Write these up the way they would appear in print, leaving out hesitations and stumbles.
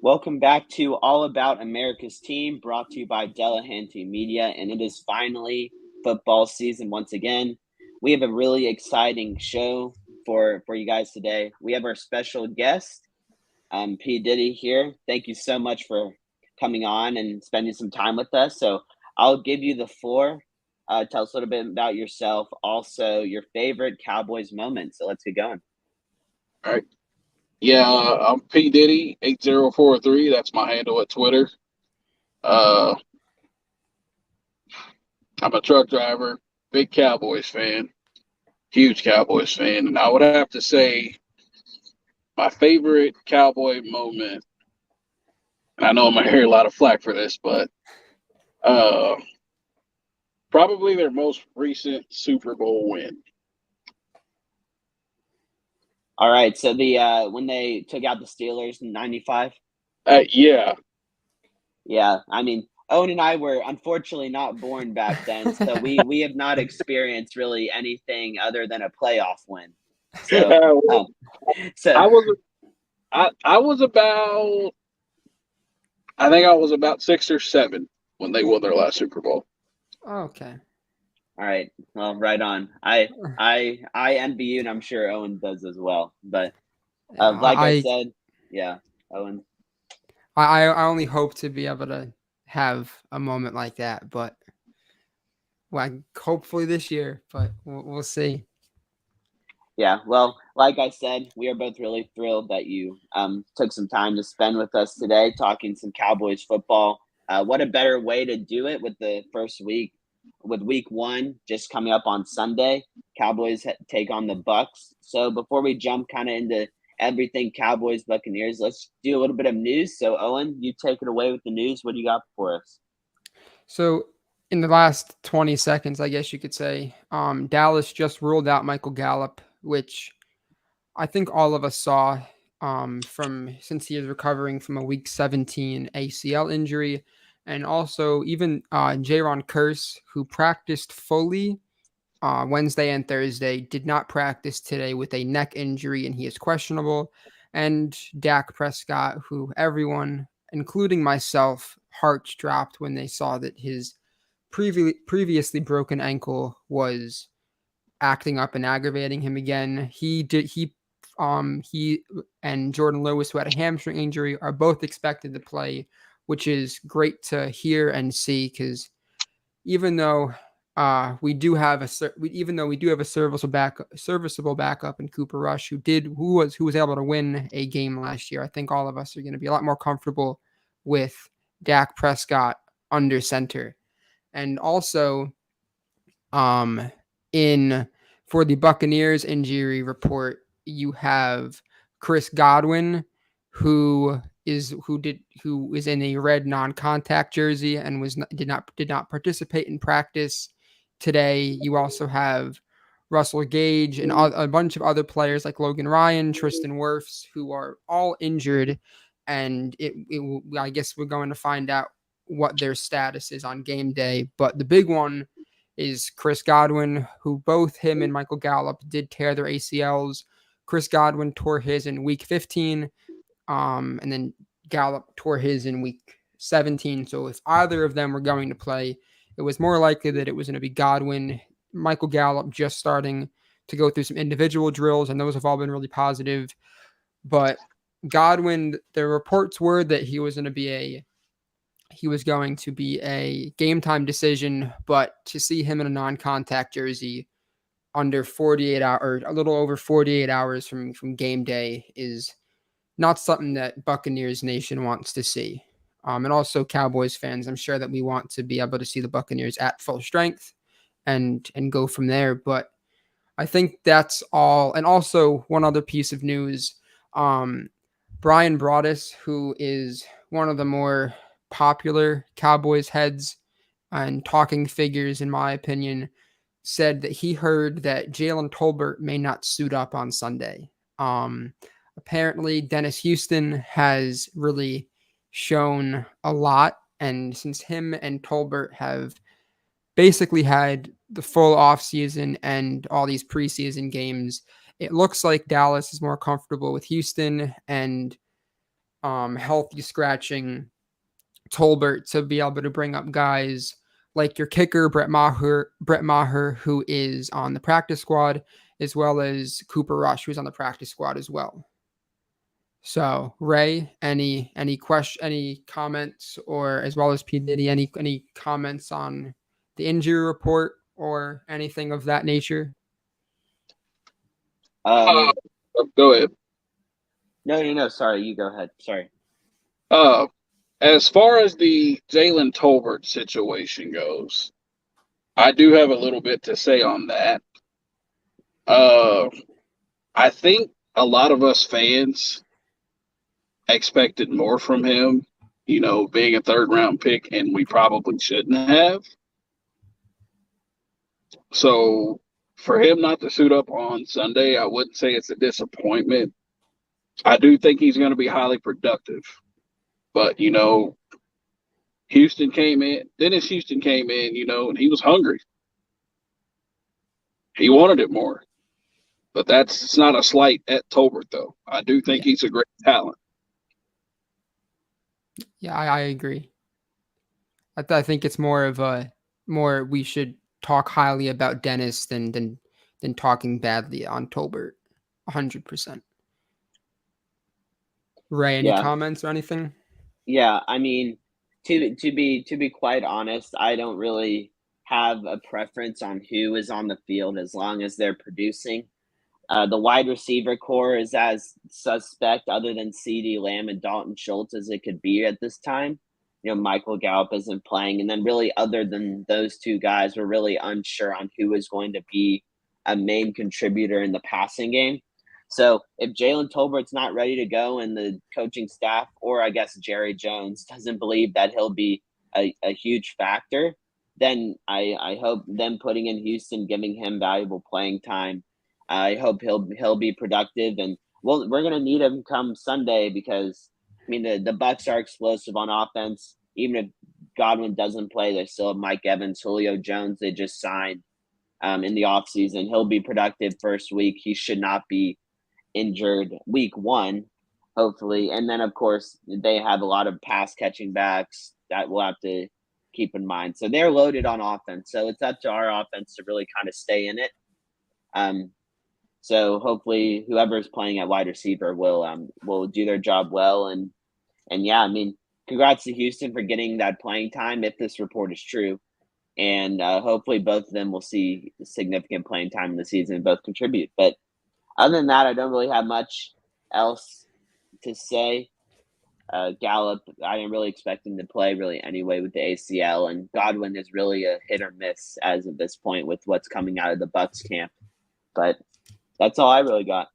Welcome back to All About America's Team, brought to you by Delahanty Media, and it is finally football season once again. We have a really exciting show for you guys today. We have our special guest, P. Diddy here. Thank you so much for coming on and spending some time with us. So I'll give you the floor. Tell us a little bit about yourself, also your favorite Cowboys moment. So let's get going. All right. Yeah, I'm P Diddy 8043. That's my handle at Twitter. Uh, I'm a truck driver, big Cowboys fan, huge Cowboys fan, and I would have to say my favorite Cowboy moment. And I know I'm gonna hear a lot of flack for this, but uh, probably their most recent Super Bowl win. All right. So the when they took out the Steelers in '95. Yeah, Yeah, I mean, Owen and I were unfortunately not born back then, so we have not experienced really anything other than a playoff win. So, um, so I was I was about I think I was about 6 or 7 when they won their last Super Bowl. Okay. all right, well, right on. I envy you, and I'm sure Owen does as well. But like I I, said, yeah, Owen. I only hope to be able to have a moment like that, but well, hopefully this year, but we'll see. Yeah, well, like I said, we are both really thrilled that you took some time to spend with us today talking some Cowboys football. What a better way to do it with the first week, with week one just coming up on Sunday. Cowboys take on the Bucks. So before we jump kind of into everything Cowboys Buccaneers, let's do a little bit of news. So Owen, you take it away with the news. What do you got for us? So in the last 20 seconds, I guess you could say, Dallas just ruled out Michael Gallup, which I think all of us saw from since he is recovering from a Week 17 ACL injury, and also even Jaron Curse, who practiced fully Wednesday and Thursday, did not practice today with a neck injury, and he is questionable. And Dak Prescott, who everyone, including myself, hearts dropped when they saw that his previously broken ankle was acting up and aggravating him again. He and Jordan Lewis, who had a hamstring injury, are both expected to play, which is great to hear and see, because even though we do have a serviceable backup in Cooper Rush, who was able to win a game last year, I think all of us are going to be a lot more comfortable with Dak Prescott under center. And also, in for the Buccaneers injury report, you have Chris Godwin, who is in a red non-contact jersey and did not participate in practice today. You also have Russell Gage and a bunch of other players like Logan Ryan, Tristan Wirfs, who are all injured, and I guess we're going to find out what their status is on game day. But the big one is Chris Godwin, who both him and Michael Gallup did tear their ACLs. Chris Godwin tore his in week 15, and then Gallup tore his in week 17. So if either of them were going to play, it was more likely that it was going to be Godwin. Michael Gallup just starting to go through some individual drills, and those have all been really positive. But Godwin, the reports were that he was going to be a game time decision, but to see him in a non-contact jersey under 48 hours, a little over 48 hours from game day, is not something that Buccaneers Nation wants to see. And also Cowboys fans, I'm sure that we want to be able to see the Buccaneers at full strength and go from there. But I think that's all. And also one other piece of news, Brian Broaddus, who is one of the more popular Cowboys heads and talking figures, in my opinion, said that he heard that Jalen Tolbert may not suit up on Sunday. Apparently, Dennis Houston has really shown a lot, and since him and Tolbert have basically had the full offseason and all these preseason games, it looks like Dallas is more comfortable with Houston, and healthy scratching Tolbert to be able to bring up guys like your kicker, Brett Maher, who is on the practice squad, as well as Cooper Rush, who's on the practice squad as well. So, Ray, any comments, or as well as P. Diddy, any comments on the injury report or anything of that nature? Go ahead. No. Sorry, you go ahead. Sorry. As far as the Jalen Tolbert situation goes, I do have a little bit to say on that. I think a lot of us fans expected more from him, being a third-round pick, and we probably shouldn't have. So for him not to suit up on Sunday, I wouldn't say it's a disappointment. I do think he's going to be highly productive. But, Houston came in, Dennis Houston came in, and he was hungry. He wanted it more. But it's not a slight at Tolbert, though. I do think he's a great talent. Yeah, I agree. I think it's more we should talk highly about Dennis than talking badly on Tolbert. 100%. Ray, any comments or anything? Yeah, I mean, to be quite honest, I don't really have a preference on who is on the field as long as they're producing. The wide receiver core is as suspect, other than CeeDee Lamb and Dalton Schultz, as it could be at this time. Michael Gallup isn't playing, and then really, other than those two guys, we're really unsure on who is going to be a main contributor in the passing game. So if Jalen Tolbert's not ready to go, and the coaching staff, or I guess Jerry Jones, doesn't believe that he'll be a huge factor, then I hope them putting in Houston, giving him valuable playing time. I hope he'll be productive, and we're gonna need him come Sunday, because I mean the Bucs are explosive on offense. Even if Godwin doesn't play, they still have Mike Evans, Julio Jones. They just signed in the offseason. He'll be productive first week. He should not be injured week one, hopefully. And then of course they have a lot of pass catching backs that we'll have to keep in mind. So they're loaded on offense. So it's up to our offense to really kind of stay in it. So hopefully whoever's playing at wide receiver will do their job well. And yeah, I mean, congrats to Houston for getting that playing time, if this report is true. And hopefully both of them will see significant playing time in the season and both contribute. But other than that, I don't really have much else to say. Gallup, I didn't really expect him to play really anyway with the ACL, and Godwin is really a hit or miss as of this point with what's coming out of the Bucs camp. But that's all I really got.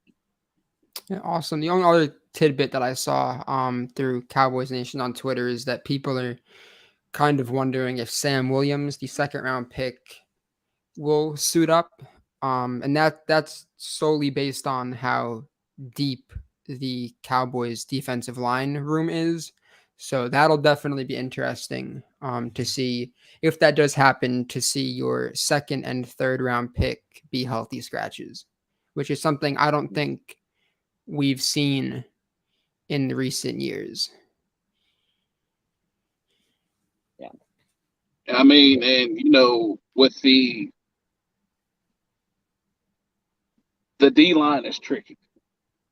Yeah, awesome. The only other tidbit that I saw through Cowboys Nation on Twitter is that people are kind of wondering if Sam Williams, the second-round pick, will suit up. And that's solely based on how deep the Cowboys defensive line room is. So that'll definitely be interesting to see if that does happen, to see your second and third round pick be healthy scratches, which is something I don't think we've seen in the recent years. Yeah. I mean, and with the D-line is tricky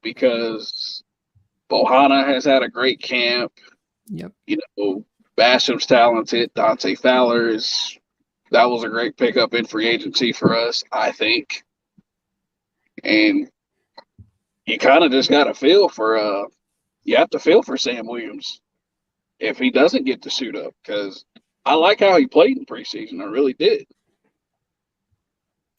because Bohanna has had a great camp. Yep. Basham's talented. Dante Fowler that was a great pickup in free agency for us, I think. And you kind of just got to feel for you have to feel for Sam Williams if he doesn't get to suit up, because I like how he played in preseason. I really did.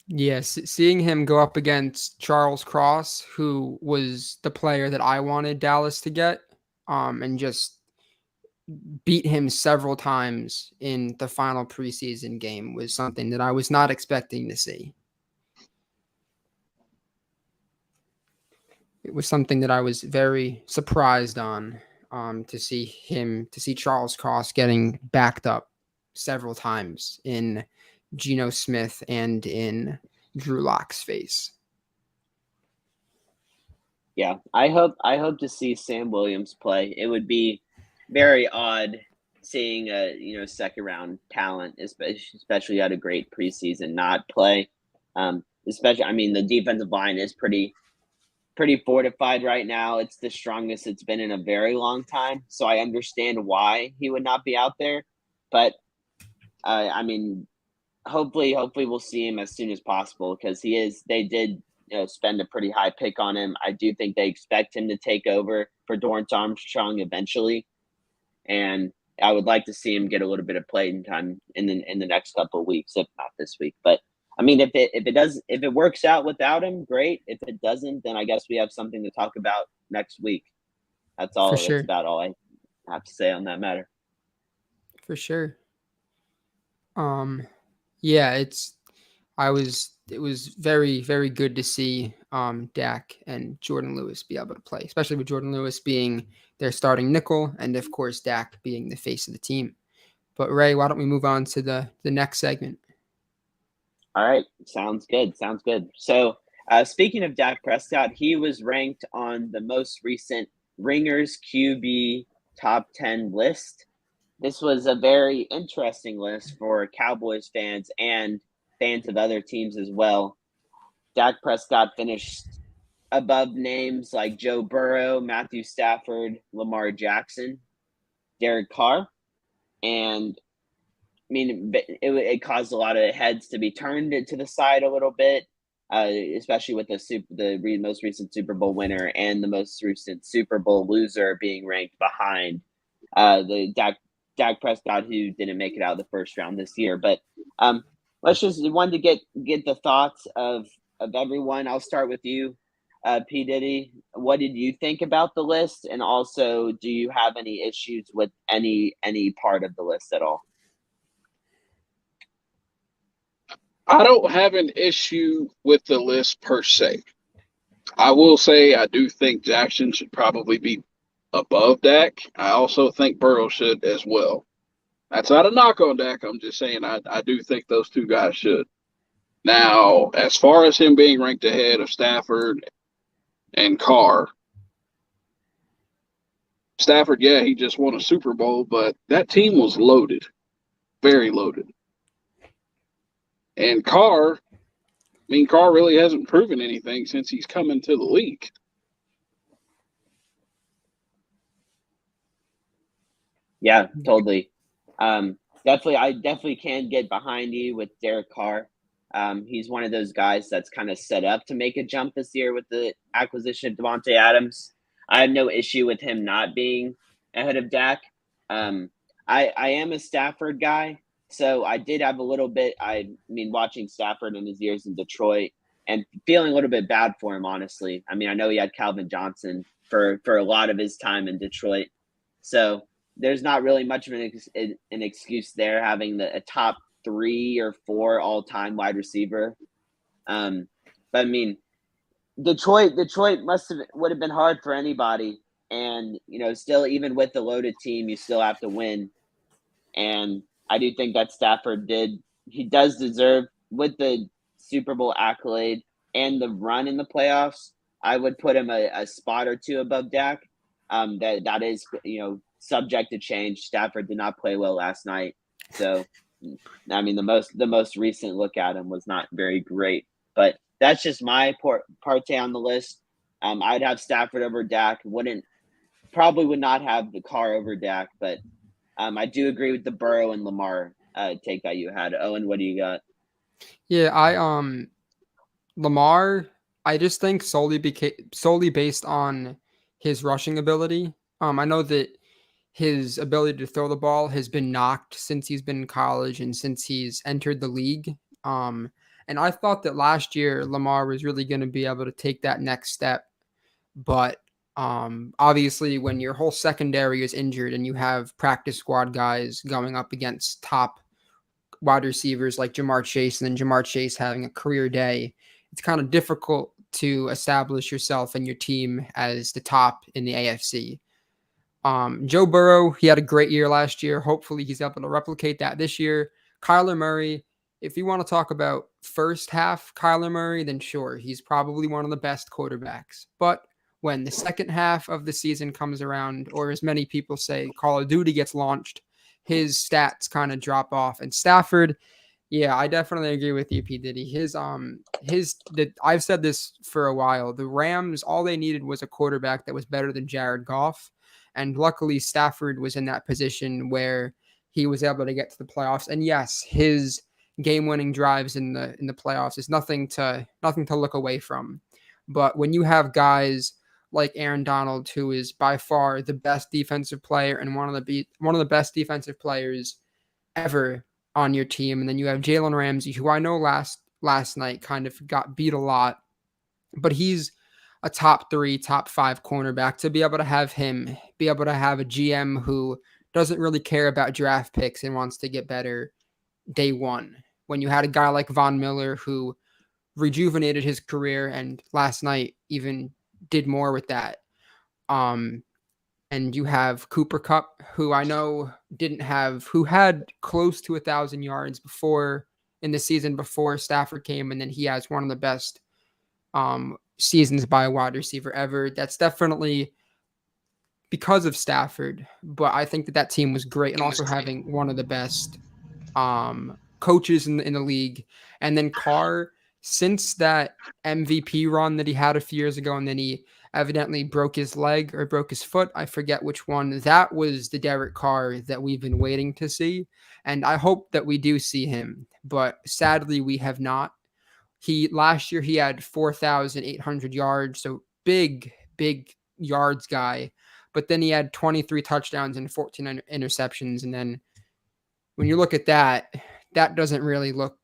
Yes, seeing him go up against Charles Cross, who was the player that I wanted Dallas to get, and just beat him several times in the final preseason game, was something that I was not expecting to see. It was something that I was very surprised on, to see Charles Cross getting backed up several times in Geno Smith and in Drew Lock's face. Yeah, I hope to see Sam Williams play. It would be very odd seeing a second round talent, especially at a great preseason, not play. Especially, I mean, the defensive line is pretty fortified right now. It's the strongest it's been in a very long time, so I understand why he would not be out there. But I mean, hopefully we'll see him as soon as possible because he is. They did spend a pretty high pick on him. I do think they expect him to take over for Dorrance Armstrong eventually, and I would like to see him get a little bit of playing time in the next couple of weeks, if not this week. But I mean, if it works out without him, great. If it doesn't, then I guess we have something to talk about next week. That's For all. That's sure. about all I have to say on that matter. For sure. Yeah, it was very, very good to see Dak and Jordan Lewis be able to play, especially with Jordan Lewis being their starting nickel and of course Dak being the face of the team. But Ray, why don't we move on to the next segment? All right, sounds good. Sounds good. So, speaking of Dak Prescott, he was ranked on the most recent Ringers QB top 10 list. This was a very interesting list for Cowboys fans and fans of other teams as well. Dak Prescott finished above names like Joe Burrow, Matthew Stafford, Lamar Jackson, Derek Carr, and I mean, it caused a lot of heads to be turned to the side a little bit, especially with the most recent Super Bowl winner and the most recent Super Bowl loser being ranked behind the Dak Prescott, who didn't make it out of the first round this year. But let's just wanted to get the thoughts of everyone. I'll start with you, P Diddy. What did you think about the list, and also, do you have any issues with any part of the list at all? I don't have an issue with the list per se. I will say I do think Jackson should probably be above Dak. I also think Burrow should as well. That's not a knock on Dak. I'm just saying I do think those two guys should. Now, as far as him being ranked ahead of Stafford and Carr, Stafford, yeah, he just won a Super Bowl, but that team was loaded, very loaded. And Carr, I mean, Carr really hasn't proven anything since he's come into the league. Yeah, totally. I definitely can get behind you with Derek Carr. He's one of those guys that's kind of set up to make a jump this year with the acquisition of Devontae Adams. I have no issue with him not being ahead of Dak. I am a Stafford guy, so I did have a little bit. I mean, watching Stafford in his years in Detroit and feeling a little bit bad for him, honestly. I mean, I know he had Calvin Johnson for a lot of his time in Detroit, so there's not really much of an excuse there having a top 3 or 4 all time wide receiver. But I mean, Detroit would have been hard for anybody, and still, even with the loaded team, you still have to win. And I do think that Stafford he does deserve, with the Super Bowl accolade and the run in the playoffs, I would put him a spot or two above Dak. That is subject to change. Stafford did not play well last night, so I mean the most recent look at him was not very great. But that's just my parte on the list. I'd have Stafford over Dak. Probably would not have the Carr over Dak, but I do agree with the Burrow and Lamar take that you had. Owen, what do you got? Yeah, Lamar, I just think solely based on his rushing ability. I know that his ability to throw the ball has been knocked since he's been in college and since he's entered the league. And I thought that last year Lamar was really going to be able to take that next step. But obviously, when your whole secondary is injured and you have practice squad guys going up against top wide receivers like Jamar Chase, and then Jamar Chase having a career day, it's kind of difficult to establish yourself and your team as the top in the AFC. Joe Burrow, he had a great year last year. Hopefully he's able to replicate that this year. Kyler Murray, if you want to talk about first half Kyler Murray, then sure, he's probably one of the best quarterbacks. But when the second half of the season comes around, or as many people say, Call of Duty gets launched, his stats kind of drop off. And Stafford, yeah, I definitely agree with you, P. Diddy. I've said this for a while. The Rams, all they needed was a quarterback that was better than Jared Goff. And luckily, Stafford was in that position where he was able to get to the playoffs. And yes, his game-winning drives in the playoffs is nothing to look away from. But when you have guys like Aaron Donald, who is by far the best defensive player and one of the best defensive players ever on your team, and then you have Jalen Ramsey, who I know last night kind of got beat a lot, but he's a top 3, top 5 cornerback. To be able to have him, be able to have a GM who doesn't really care about draft picks and wants to get better day one. When you had a guy like Von Miller who rejuvenated his career and last night even did more with that. And you have Cooper Kupp, who I know who had close to 1,000 yards before in the season before Stafford came, and then he has one of the best seasons by a wide receiver ever. That's definitely because of Stafford, but I think that team was great, and also having one of the best coaches in the league. And then Carr, since that MVP run that he had a few years ago, and then he evidently broke his leg or broke his foot, I forget which one. That was the Derek Carr that we've been waiting to see, and I hope that we do see him. But sadly, we have not. Last year he had 4,800 yards, so big yards guy. But then he had 23 touchdowns and 14 interceptions, and then when you look at that, that doesn't really look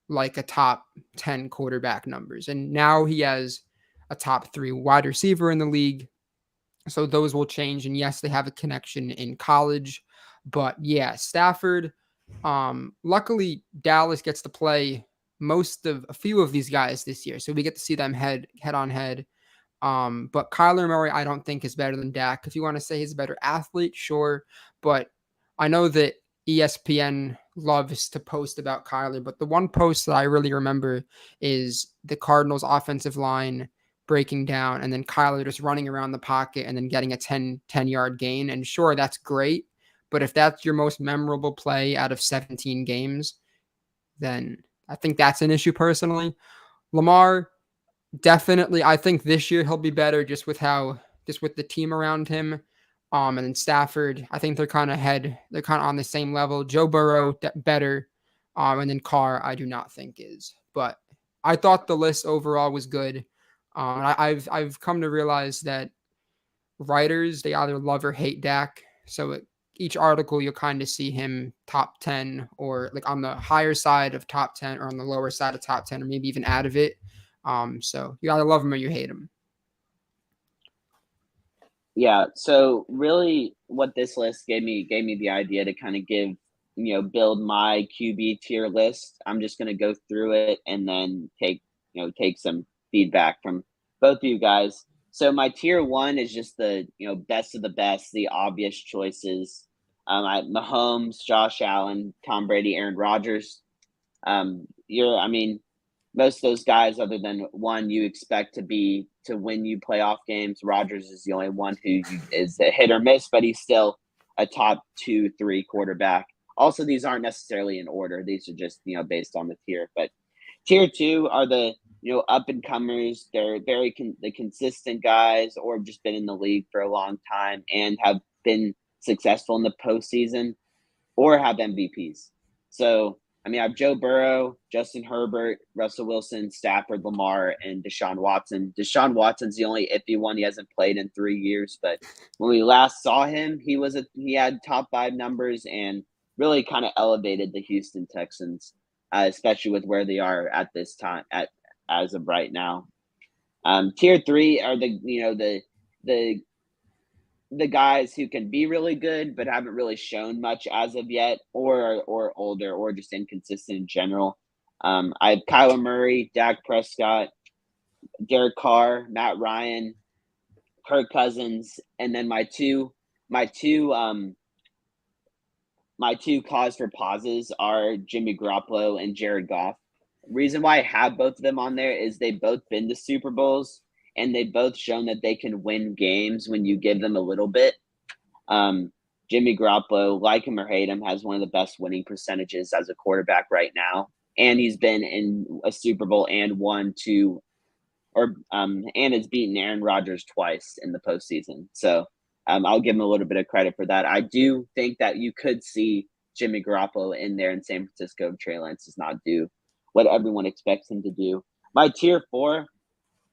like a top 10 quarterback numbers. And now he has a top 3 wide receiver in the league. So those will change. And yes, they have a connection in college. But yeah, Stafford, luckily Dallas gets to play a few of these guys this year. So we get to see them head on head. But Kyler Murray, I don't think is better than Dak. If you want to say he's a better athlete, sure. But I know that ESPN loves to post about Kyler, but the one post that I really remember is the Cardinals offensive line breaking down and then Kyler just running around the pocket and then getting a 10-yard gain. And sure, that's great. But if that's your most memorable play out of 17 games, then I think that's an issue personally. Lamar, definitely, I think this year he'll be better just with the team around him. And then Stafford, I think they're kind of on the same level. Joe Burrow, better. And then Carr, I do not think is. But I thought the list overall was good. I've come to realize that writers, they either love or hate Dak. So each article, you'll kind of see him top 10 or like on the higher side of top 10 or on the lower side of top 10 or maybe even out of it. So you either love him or you hate him. Yeah, so really what this list gave me the idea to kind of build my QB tier list. I'm just going to go through it and then take some feedback from both of you guys. So my tier 1 is just the, best of the best, the obvious choices. Mahomes, Josh Allen, Tom Brady, Aaron Rodgers. Most of those guys, other than one you expect to win you playoff games, Rodgers is the only one who is a hit or miss, but he's still a top 2-3 quarterback. Also, these aren't necessarily in order; these are just based on the tier. But tier 2 are the up and comers. They're the consistent guys, or have just been in the league for a long time and have been successful in the postseason, or have MVPs. So. I have Joe Burrow, Justin Herbert, Russell Wilson, Stafford, Lamar, and Deshaun Watson. Deshaun Watson's the only iffy one. He hasn't played in 3 years, but when we last saw him, he had top 5 numbers and really kind of elevated the Houston Texans, especially with where they are at this time as of right now. Tier 3 are the guys who can be really good but haven't really shown much as of yet, or older, or just inconsistent in general. I have Kyler Murray, Dak Prescott, Derek Carr, Matt Ryan, Kirk Cousins, and then my two cause for pauses are Jimmy Garoppolo and Jared Goff. Reason why I have both of them on there is they've both been to Super Bowls, and they've both shown that they can win games when you give them a little bit. Jimmy Garoppolo, like him or hate him, has one of the best winning percentages as a quarterback right now, and he's been in a Super Bowl and and has beaten Aaron Rodgers twice in the postseason. So I'll give him a little bit of credit for that. I do think that you could see Jimmy Garoppolo in there in San Francisco if Trey Lance does not do what everyone expects him to do. My tier 4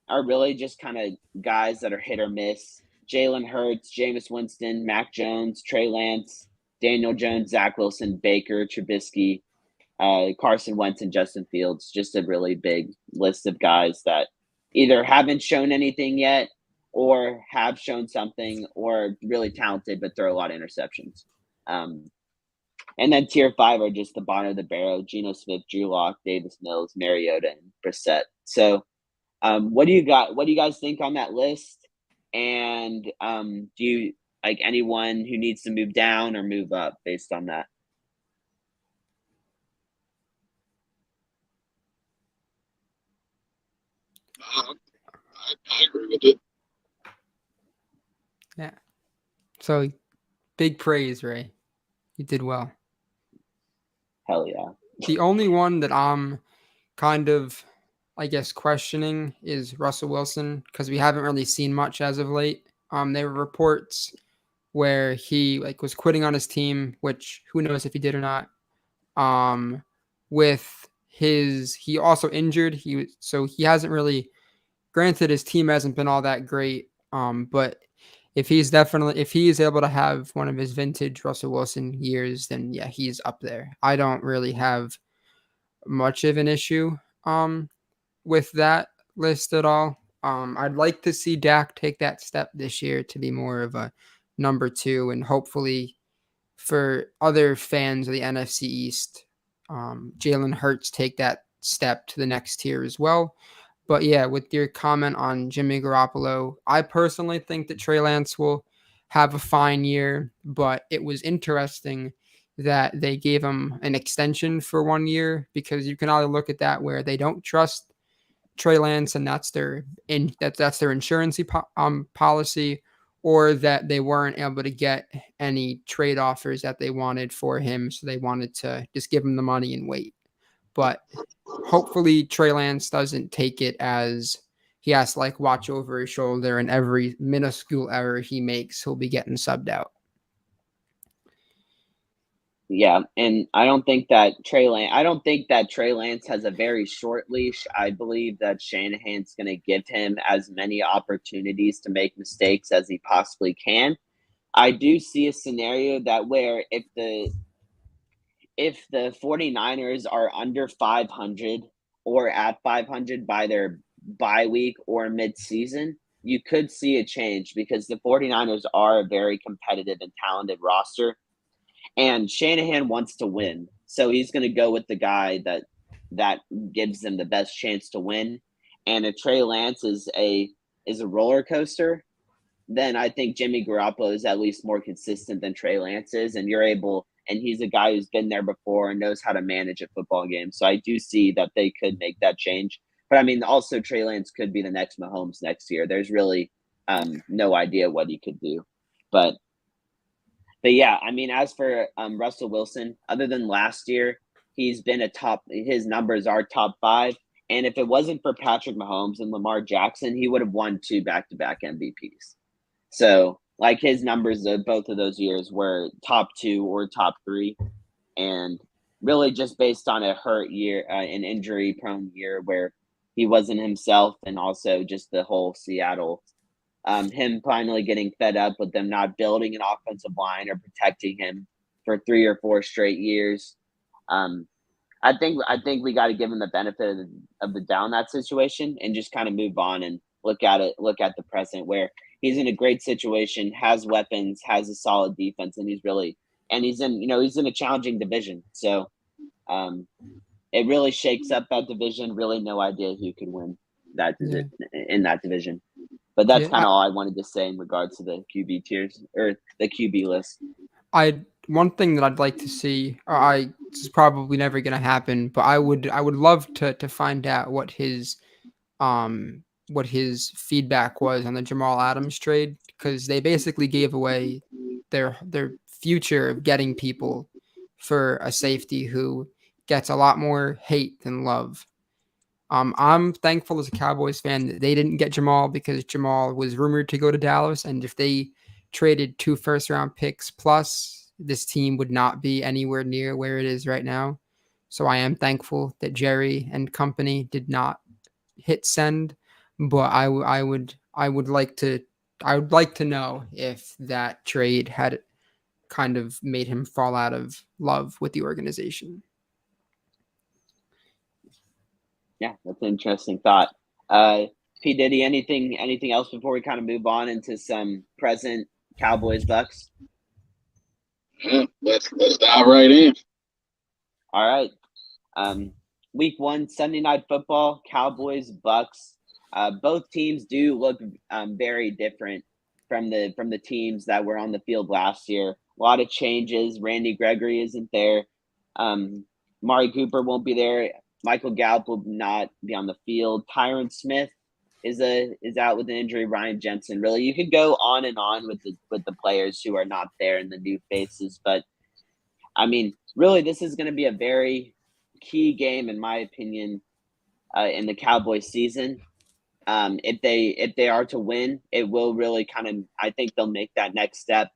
are really just kind of guys that are hit or miss. Jalen Hurts, Jameis Winston, Mac Jones, Trey Lance, Daniel Jones, Zach Wilson, Baker, Trubisky, Carson Wentz, and Justin Fields. Just a really big list of guys that either haven't shown anything yet or have shown something or really talented but throw a lot of interceptions. And then tier 5 are just the bottom of the barrel: Geno Smith, Drew Lock, Davis Mills, Mariota, and Brissett. So what do you guys think on that list? And do you like anyone who needs to move down or move up based on that? I agree with it. Yeah. So big praise, Ray. You did well. Hell yeah. The only one that I'm kind of, I guess, questioning is Russell Wilson, because we haven't really seen much as of late. There were reports where he was quitting on his team, which who knows if he did or not. He also injured. So he hasn't really. Granted, his team hasn't been all that great. But if he is able to have one of his vintage Russell Wilson years, then yeah, he's up there. I don't really have much of an issue with that list at all. I'd like to see Dak take that step this year to be more of a number 2, and hopefully for other fans of the NFC East, Jalen Hurts take that step to the next tier as well. But yeah, with your comment on Jimmy Garoppolo, I personally think that Trey Lance will have a fine year, but it was interesting that they gave him an extension for 1 year, because you can either look at that where they don't trust Trey Lance and that's their insurance policy, or that they weren't able to get any trade offers that they wanted for him, so they wanted to just give him the money and wait. But hopefully Trey Lance doesn't take it as he has to watch over his shoulder, and every minuscule error he makes, he'll be getting subbed out. Yeah, and I don't think that Trey Lance has a very short leash. I believe that Shanahan's going to give him as many opportunities to make mistakes as he possibly can. I do see a scenario that where if the 49ers are under 500 or at 500 by their bye week or mid-season, you could see a change, because the 49ers are a very competitive and talented roster. And Shanahan wants to win, so he's going to go with the guy that gives them the best chance to win. And if Trey Lance is a roller coaster, then I think Jimmy Garoppolo is at least more consistent than Trey Lance is, and he's a guy who's been there before and knows how to manage a football game. So I do see that they could make that change. But I mean, also Trey Lance could be the next Mahomes next year. There's really no idea what he could do, but yeah, I mean, as for Russell Wilson, other than last year, his numbers are top 5. And if it wasn't for Patrick Mahomes and Lamar Jackson, he would have won 2 back-to-back MVPs. So his numbers of both of those years were top 2 or top 3. And really just based on a hurt year, an injury-prone year where he wasn't himself, and also just the whole Seattle him finally getting fed up with them not building an offensive line or protecting him for 3 or 4 straight years. I think we got to give him the benefit of the doubt in that situation and just kind of move on and look at the present, where he's in a great situation, has weapons, has a solid defense, and he's in a challenging division. So it really shakes up that division. Really, no idea who can win that in that division. But that's kind of all I wanted to say in regards to the QB tiers or the QB list. One thing that I'd like to see, this is probably never going to happen, but I would love to find out what his what his feedback was on the Jamal Adams trade, because they basically gave away their future of getting people for a safety who gets a lot more hate than love. I'm thankful as a Cowboys fan that they didn't get Jamal, because Jamal was rumored to go to Dallas, and if they traded 2 first-round picks plus, this team would not be anywhere near where it is right now. So I am thankful that Jerry and company did not hit send, but I would like to know if that trade had kind of made him fall out of love with the organization. Yeah, that's an interesting thought. P. Diddy, anything else before we kind of move on into some present Cowboys Bucks? Yeah, let's dive right in. All right. Week 1, Sunday Night Football, Cowboys Bucks. Both teams do look very different from the teams that were on the field last year. A lot of changes. Randy Gregory isn't there. Mari Cooper won't be there. Michael Gallup will not be on the field. Tyron Smith is out with an injury. Ryan Jensen. Really, you could go on and on with the players who are not there and the new faces. But I mean, really, this is going to be a very key game, in my opinion, in the Cowboys season. If they are to win, it will really kind of, I think they'll make that next step.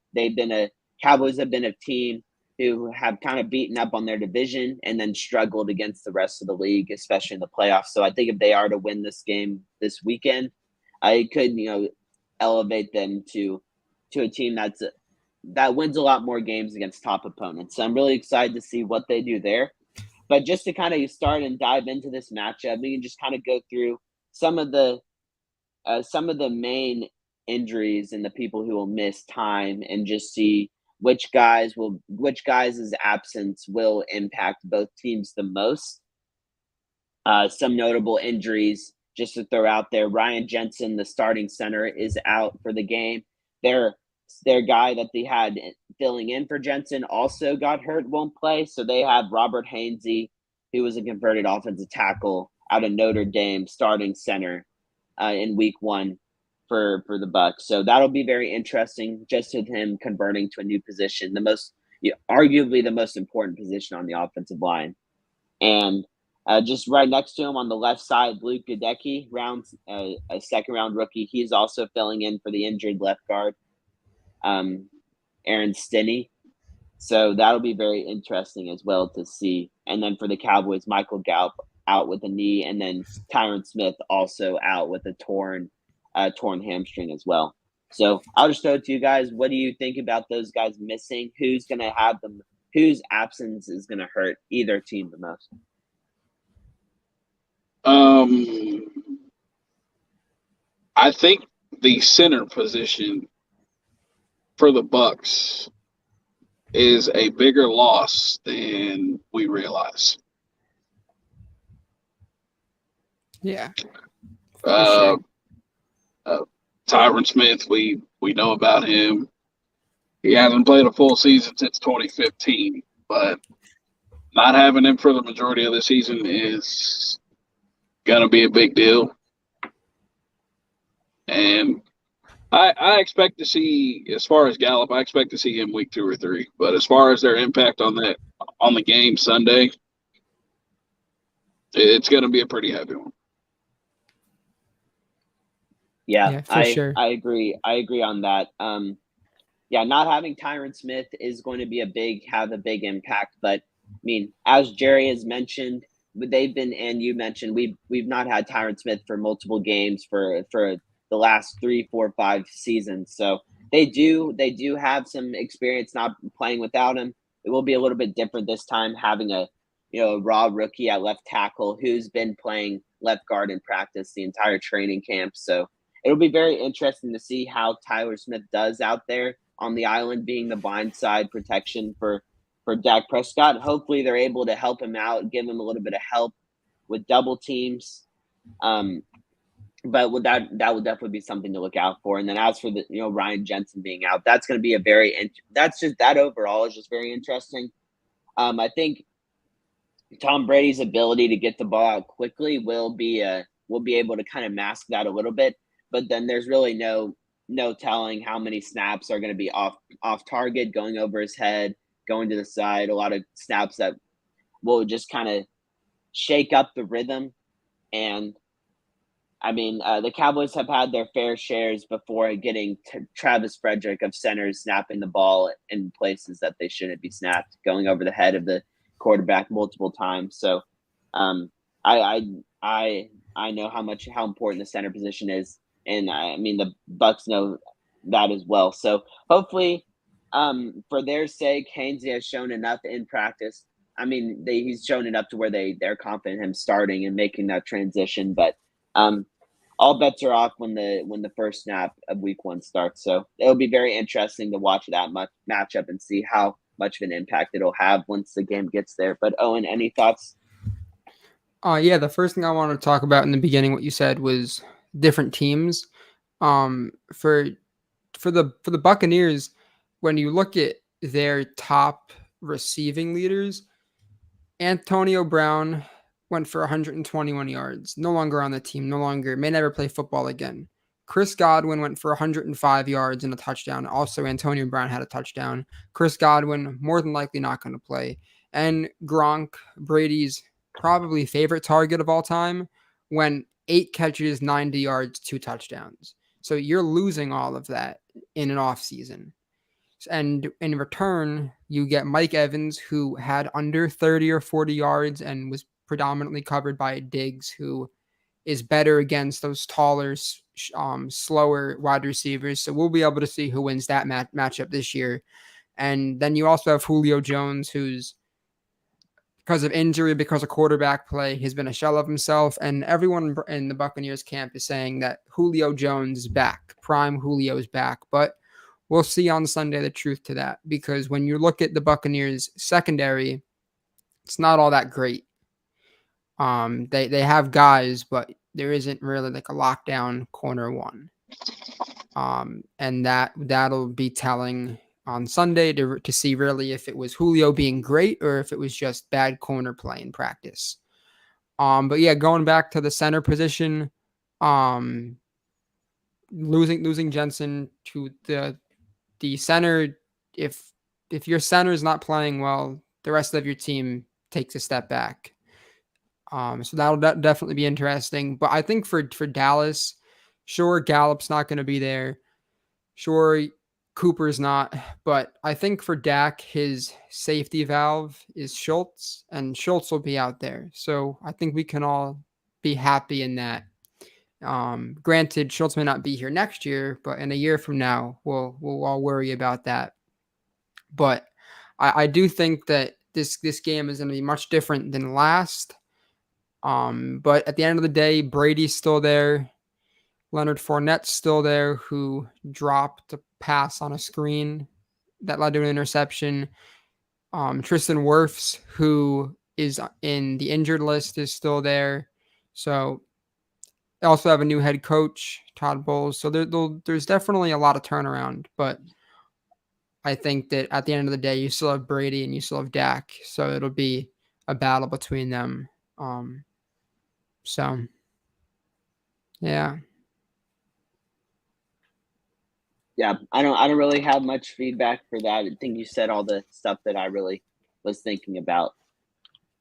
Cowboys have been a team who have kind of beaten up on their division and then struggled against the rest of the league, especially in the playoffs. So I think if they are to win this game this weekend, it could, elevate them to a team that wins a lot more games against top opponents. So I'm really excited to see what they do there. But just to kind of start and dive into this matchup, we can just kind of go through some of the main injuries and the people who will miss time, and just see which guys' absence will impact both teams the most. Some notable injuries just to throw out there: Ryan Jensen, the starting center, is out for the game. Their guy that they had filling in for Jensen also got hurt, won't play. So they have Robert Hainsey, who was a converted offensive tackle out of Notre Dame, starting center in week 1 for the Bucs. So that'll be very interesting, just with him converting to a new position, arguably the most important position on the offensive line. And just right next to him on the left side, Luke Gadecki, a second-round rookie. He's also filling in for the injured left guard, Aaron Stinney. So that'll be very interesting as well to see. And then for the Cowboys, Michael Gallup out with a knee, and then Tyron Smith also out with a torn hamstring as well. So I'll just throw it to you guys. What do you think about those guys missing? Who's going to have them? Whose absence is going to hurt either team the most? I think the center position for the Bucs is a bigger loss than we realize. Yeah. Sure. Tyron Smith, we know about him. He hasn't played a full season since 2015, but not having him for the majority of the season is going to be a big deal. And I expect to see, as far as Gallup, I expect to see him week 2 or 3. But as far as their impact on the game Sunday, it's going to be a pretty heavy one. Yeah, for sure. I agree. I agree on that. Not having Tyron Smith is going to have a big impact. But I mean, as Jerry has mentioned, and you mentioned, we've not had Tyron Smith for multiple games for the last 3, 4, 5 seasons. So they do have some experience not playing without him. It will be a little bit different this time, having a raw rookie at left tackle who's been playing left guard in practice the entire training camp. So it'll be very interesting to see how Tyler Smith does out there on the island, being the blindside protection for Dak Prescott. Hopefully they're able to help him out, give him a little bit of help with double teams. But that will definitely be something to look out for. And then as for the Ryan Jensen being out, that's going to be that overall is just very interesting. I think Tom Brady's ability to get the ball out quickly will be a will be able to kind of mask that a little bit. But then there's really no telling how many snaps are going to be off target, going over his head, going to the side. A lot of snaps that will just kind of shake up the rhythm. And I mean, the Cowboys have had their fair shares before getting Travis Frederick of centers snapping the ball in places that they shouldn't be snapped, going over the head of the quarterback multiple times. So, I I know how important the center position is, and I mean the Bucks know that as well. So hopefully, for their sake, Hainsey has shown enough in practice. I mean, he's shown enough to where they're confident in him starting and making that transition. But all bets are off when the first snap of week 1 starts. So it'll be very interesting to watch that matchup and see how much of an impact it'll have once the game gets there. But Owen, any thoughts? Yeah, the first thing I wanted to talk about in the beginning, what you said was different teams. For the Buccaneers, when you look at their top receiving leaders, Antonio Brown went for 121 yards, no longer on the team, may never play football again. Chris Godwin went for 105 yards and a touchdown. Also, Antonio Brown had a touchdown. Chris Godwin, more than likely not going to play. And Gronk, Brady's probably favorite target of all time, went 8 catches, 90 yards, 2 touchdowns. So you're losing all of that in an offseason. And in return, you get Mike Evans, who had under 30 or 40 yards and was predominantly covered by Diggs, who is better against those taller, slower wide receivers. So we'll be able to see who wins that matchup this year. And then you also have Julio Jones, who's, because of injury, because of quarterback play, has been a shell of himself. And everyone in the Buccaneers camp is saying that Julio Jones is back. Prime Julio is back. But we'll see on Sunday the truth to that, because when you look at the Buccaneers secondary, it's not all that great. They have guys, but there isn't really like a lockdown corner one. And that'll be telling on Sunday to see really if it was Julio being great or if it was just bad corner play in practice. But yeah, going back to the center position, losing Jensen to the center, if your center is not playing well, the rest of your team takes a step back. So that'll definitely be interesting. But I think for Dallas, sure, Gallup's not going to be there. Sure, Cooper's not. But I think for Dak, his safety valve is Schultz, and Schultz will be out there. So I think we can all be happy in that. Granted, Schultz may not be here next year, but in a year from now, we'll all worry about that. But I do think that this game is going to be much different than last. But at the end of the day, Brady's still there. Leonard Fournette's still there, who dropped a pass on a screen that led to an interception. Tristan Wirfs, who is in the injured list, is still there. So they also have a new head coach, Todd Bowles. So there's definitely a lot of turnaround. But I think that at the end of the day, you still have Brady and you still have Dak. So it'll be a battle between them. So, yeah. Yeah, I don't really have much feedback for that. I think you said all the stuff that I really was thinking about.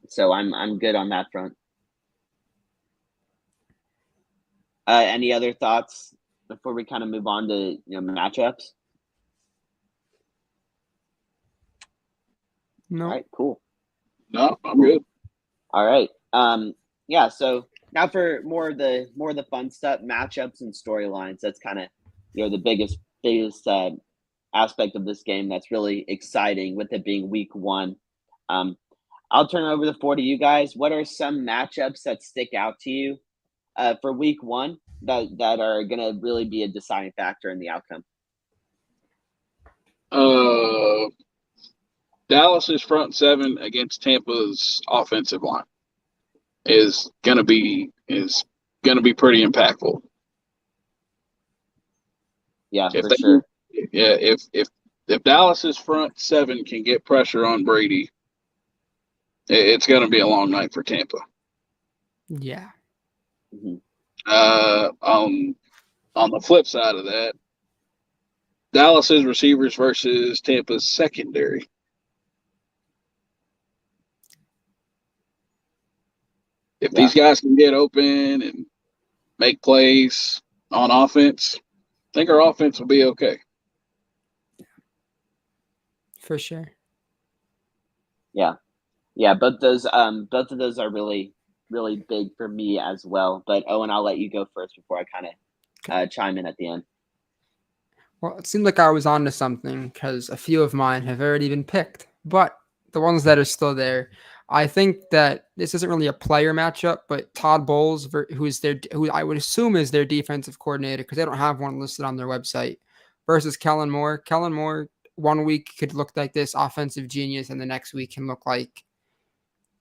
So I'm good on that front. Any other thoughts before we kind of move on to matchups? No. All right, cool. No, I'm good. All right. Yeah, so now for more of the fun stuff, matchups and storylines. That's kind of the biggest aspect of this game that's really exciting, with it being week 1. I'll turn over the floor to you guys. What are some matchups that stick out to you for week 1 that are going to really be a deciding factor in the outcome? Dallas's front 7 against Tampa's offensive line is gonna be pretty impactful. Yeah, for sure. Yeah, if Dallas's front 7 can get pressure on Brady, it's gonna be a long night for Tampa. Yeah. Mm-hmm. On the flip side of that, Dallas's receivers versus Tampa's secondary. If Yeah. these guys can get open and make plays on offense, I think our offense will be okay. For sure. Yeah. Both of those are really, really big for me as well. But Owen, I'll let you go first before I kind of chime in at the end. Well, it seemed like I was onto something because a few of mine have already been picked, but the ones that are still there, I think that this isn't really a player matchup, but Todd Bowles, who I would assume is their defensive coordinator because they don't have one listed on their website, versus Kellen Moore. Kellen Moore, 1 week could look like this offensive genius, and the next week can look like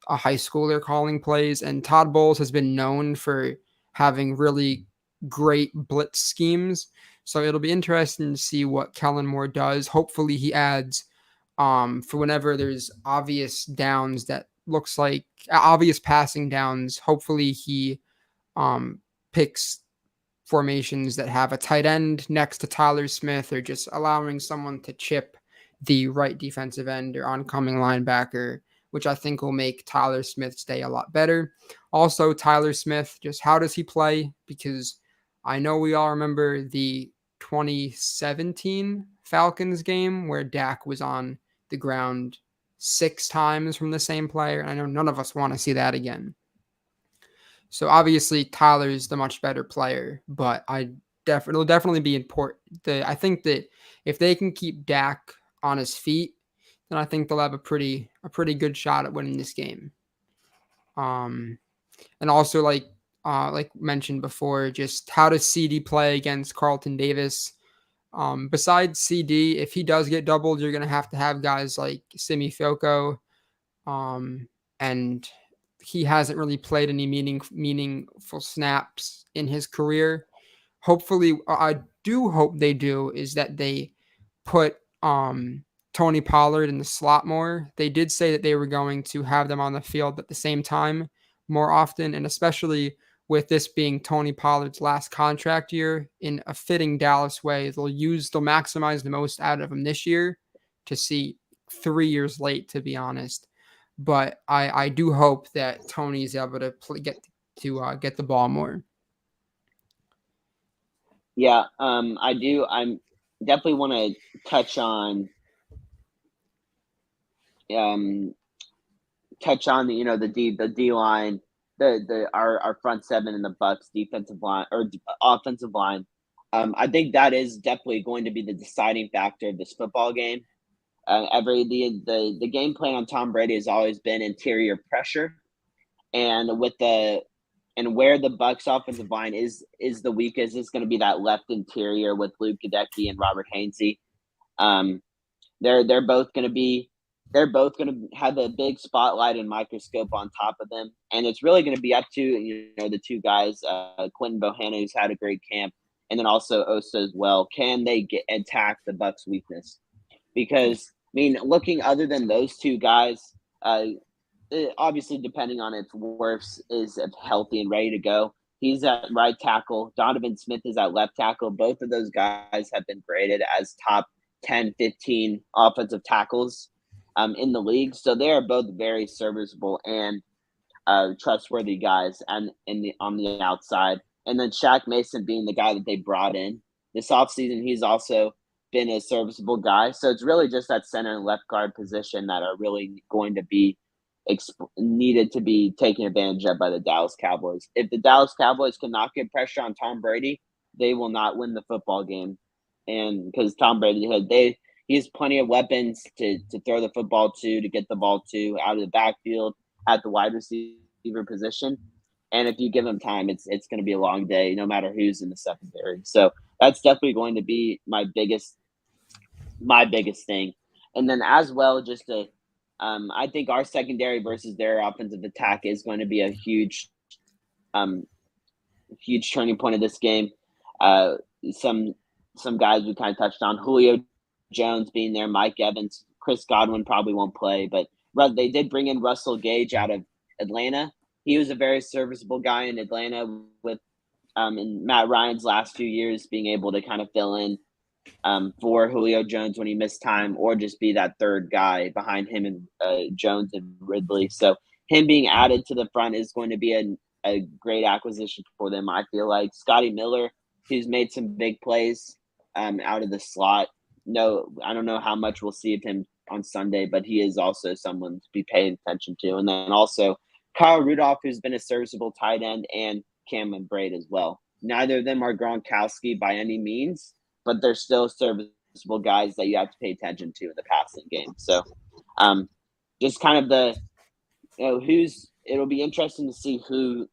a high schooler calling plays. And Todd Bowles has been known for having really great blitz schemes. So it'll be interesting to see what Kellen Moore does. Hopefully he adds for whenever there's obvious downs that looks like obvious passing downs. Hopefully he picks formations that have a tight end next to Tyler Smith or just allowing someone to chip the right defensive end or oncoming linebacker, which I think will make Tyler Smith's day a lot better. Also, Tyler Smith, just how does he play? Because I know we all remember the 2017 Falcons game where Dak was on the ground 6 times from the same player. And I know none of us want to see that again. So obviously Tyler's the much better player, but it'll definitely be important. I think that if they can keep Dak on his feet, then I think they'll have a pretty good shot at winning this game. And also like mentioned before, just how does CD play against Carlton Davis? Besides CD, if he does get doubled, you're gonna have to have guys like Simi Fioco, and he hasn't really played any meaningful snaps in his career. Hopefully, I do hope they do is that they put Tony Pollard in the slot more. They did say that they were going to have them on the field at the same time more often, and especially with this being Tony Pollard's last contract year in a fitting Dallas way, they'll maximize the most out of him this year to see 3 years late, to be honest. But I do hope that Tony is able to get the ball more. Yeah, I do. I'm definitely want to touch on the the D line, our front seven and the Bucks defensive line or offensive line. I think that is definitely going to be the deciding factor of this football game. The game plan on Tom Brady has always been interior pressure, and where the Bucks offensive line is the weakest is going to be that left interior with Luke Gadecki and Robert Hainsey. They're both going to have a big spotlight and microscope on top of them, and it's really going to be up to the two guys, Quentin Bohanna, who's had a great camp, and then also Osa as well. Can they attack the Bucks' weakness? Because looking other than those two guys, obviously depending on its worth, is healthy and ready to go. He's at right tackle. Donovan Smith is at left tackle. Both of those guys have been graded as top 10, 15 offensive tackles in the league. So they are both very serviceable and trustworthy guys and on the outside. And then Shaq Mason being the guy that they brought in this offseason, he's also been a serviceable guy. So it's really just that center and left guard position that are really going to be needed to be taken advantage of by the Dallas Cowboys. If the Dallas Cowboys cannot get pressure on Tom Brady, they will not win the football game. And because Tom Brady he has plenty of weapons to throw the football to get the ball to out of the backfield at the wide receiver position. And if you give him time, it's going to be a long day, no matter who's in the secondary. So that's definitely going to be my biggest thing. And then as well, just to I think our secondary versus their offensive attack is going to be a huge turning point of this game. Some guys we kind of touched on, Julio Jones being there, Mike Evans, Chris Godwin probably won't play, but they did bring in Russell Gage out of Atlanta. He was a very serviceable guy in Atlanta with in Matt Ryan's last few years, being able to kind of fill in for Julio Jones when he missed time, or just be that third guy behind him and Jones and Ridley. So him being added to the front is going to be a great acquisition for them. I feel like Scotty Miller, who's made some big plays out of the slot. No, I don't know how much we'll see of him on Sunday, but he is also someone to be paying attention to. And then also Kyle Rudolph, who's been a serviceable tight end, and Cameron Braid as well. Neither of them are Gronkowski by any means, but they're still serviceable guys that you have to pay attention to in the passing game. So just kind of it'll be interesting to see who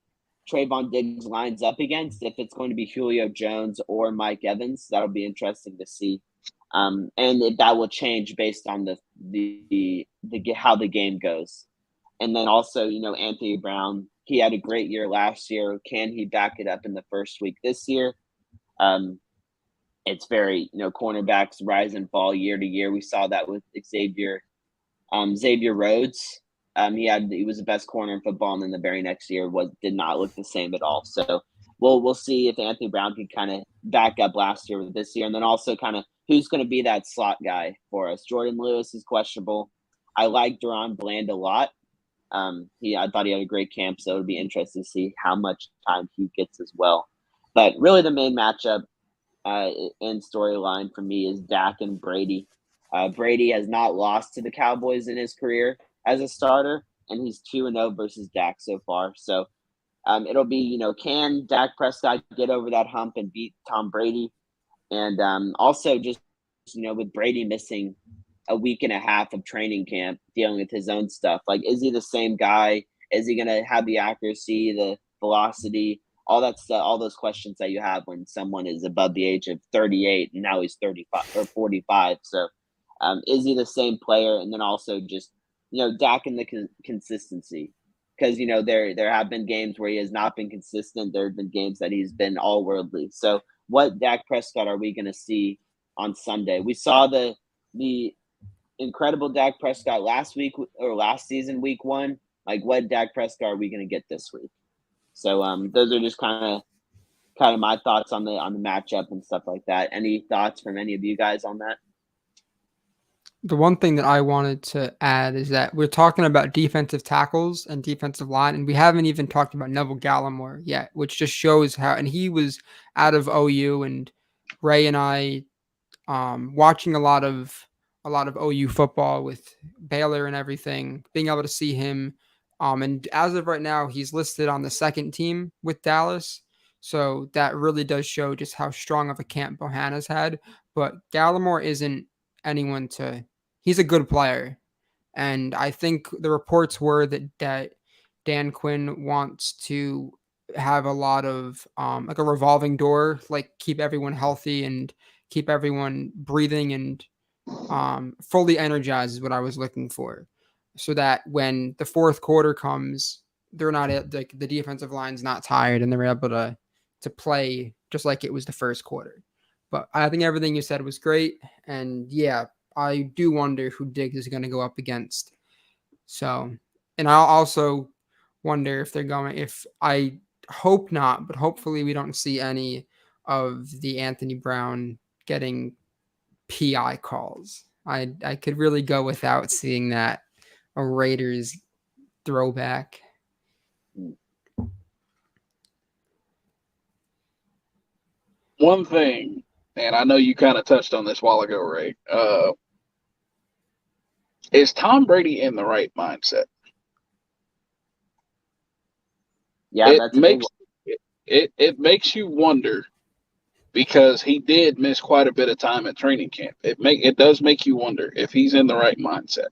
Trayvon Diggs lines up against, if it's going to be Julio Jones or Mike Evans. That'll be interesting to see. And if that will change based on the how the game goes. And then also, Anthony Brown, he had a great year last year. Can he back it up in the first week this year? It's very, cornerbacks rise and fall year to year. We saw that with Xavier Rhodes. He was the best corner in football, and then the very next year did not look the same at all. So we'll see if Anthony Brown can kind of back up last year with this year, and then also kind of who's going to be that slot guy for us. Jordan Lewis is questionable. I like Duron Bland a lot. I thought he had a great camp, so it would be interesting to see how much time he gets as well. But really, the main matchup and storyline for me is Dak and Brady. Brady has not lost to the Cowboys in his career as a starter, and he's 2-0 versus Dak so far. So it'll be, can Dak Prescott get over that hump and beat Tom Brady? And also just, with Brady missing a week and a half of training camp, dealing with his own stuff, like, is he the same guy? Is he going to have the accuracy, the velocity, all that stuff, all those questions that you have when someone is above the age of 38 and now he's 35 or 45. So is he the same player? And then also just, Dak and the consistency, because, there have been games where he has not been consistent. There have been games that he's been all worldly. So what Dak Prescott are we going to see on Sunday? We saw the incredible Dak Prescott last season, week 1. Like, what Dak Prescott are we going to get this week? So those are just kind of my thoughts on the matchup and stuff like that. Any thoughts from any of you guys on that? The one thing that I wanted to add is that we're talking about defensive tackles and defensive line, and we haven't even talked about Neville Gallimore yet, which just shows how, and he was out of OU, and Ray and I watching a lot of OU football with Baylor and everything, being able to see him. And as of right now, he's listed on the second team with Dallas. So that really does show just how strong of a camp Bohanna's had. But Gallimore isn't anyone he's a good player. And I think the reports were that Dan Quinn wants to have a lot of like a revolving door, like keep everyone healthy and keep everyone breathing and fully energized is what I was looking for, so that when the fourth quarter comes, they're not the defensive line's not tired and they're able to play just like it was the first quarter. But I think everything you said was great, and yeah, I do wonder who Diggs is going to go up against. So, and I'll also wonder if I hope not, but hopefully we don't see any of the Anthony Brown getting PI calls. I could really go without seeing that, a Raiders throwback. One thing, and I know you kind of touched on this a while ago, Ray, is Tom Brady in the right mindset? Yeah, it makes you wonder, because he did miss quite a bit of time at training camp. It does make you wonder if he's in the right mindset.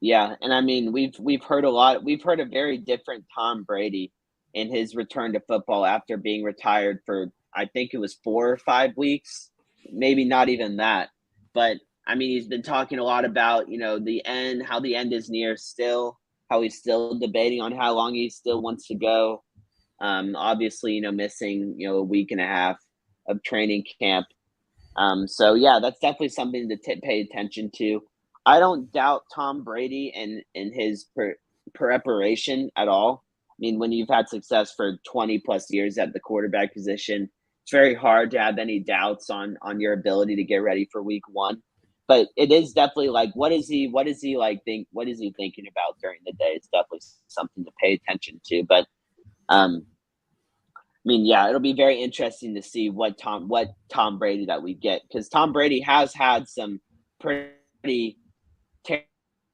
Yeah, and I mean, we've heard a lot. We've heard a very different Tom Brady in his return to football after being retired for, I think it was 4 or 5 weeks, maybe not even that. But I mean, he's been talking a lot about, the end, how the end is near still, how he's still debating on how long he still wants to go. Obviously, missing, a week and a half of training camp. So yeah, that's definitely something to pay attention to. I don't doubt Tom Brady and his preparation at all. mean, when you've had success for 20 plus years at the quarterback position, it's very hard to have any doubts on your ability to get ready for week one. But it is definitely like, what is he what is he thinking about during the day? It's definitely something to pay attention to. But I mean, yeah, it'll be very interesting to see what Tom Brady that we get, because Tom Brady has had some pretty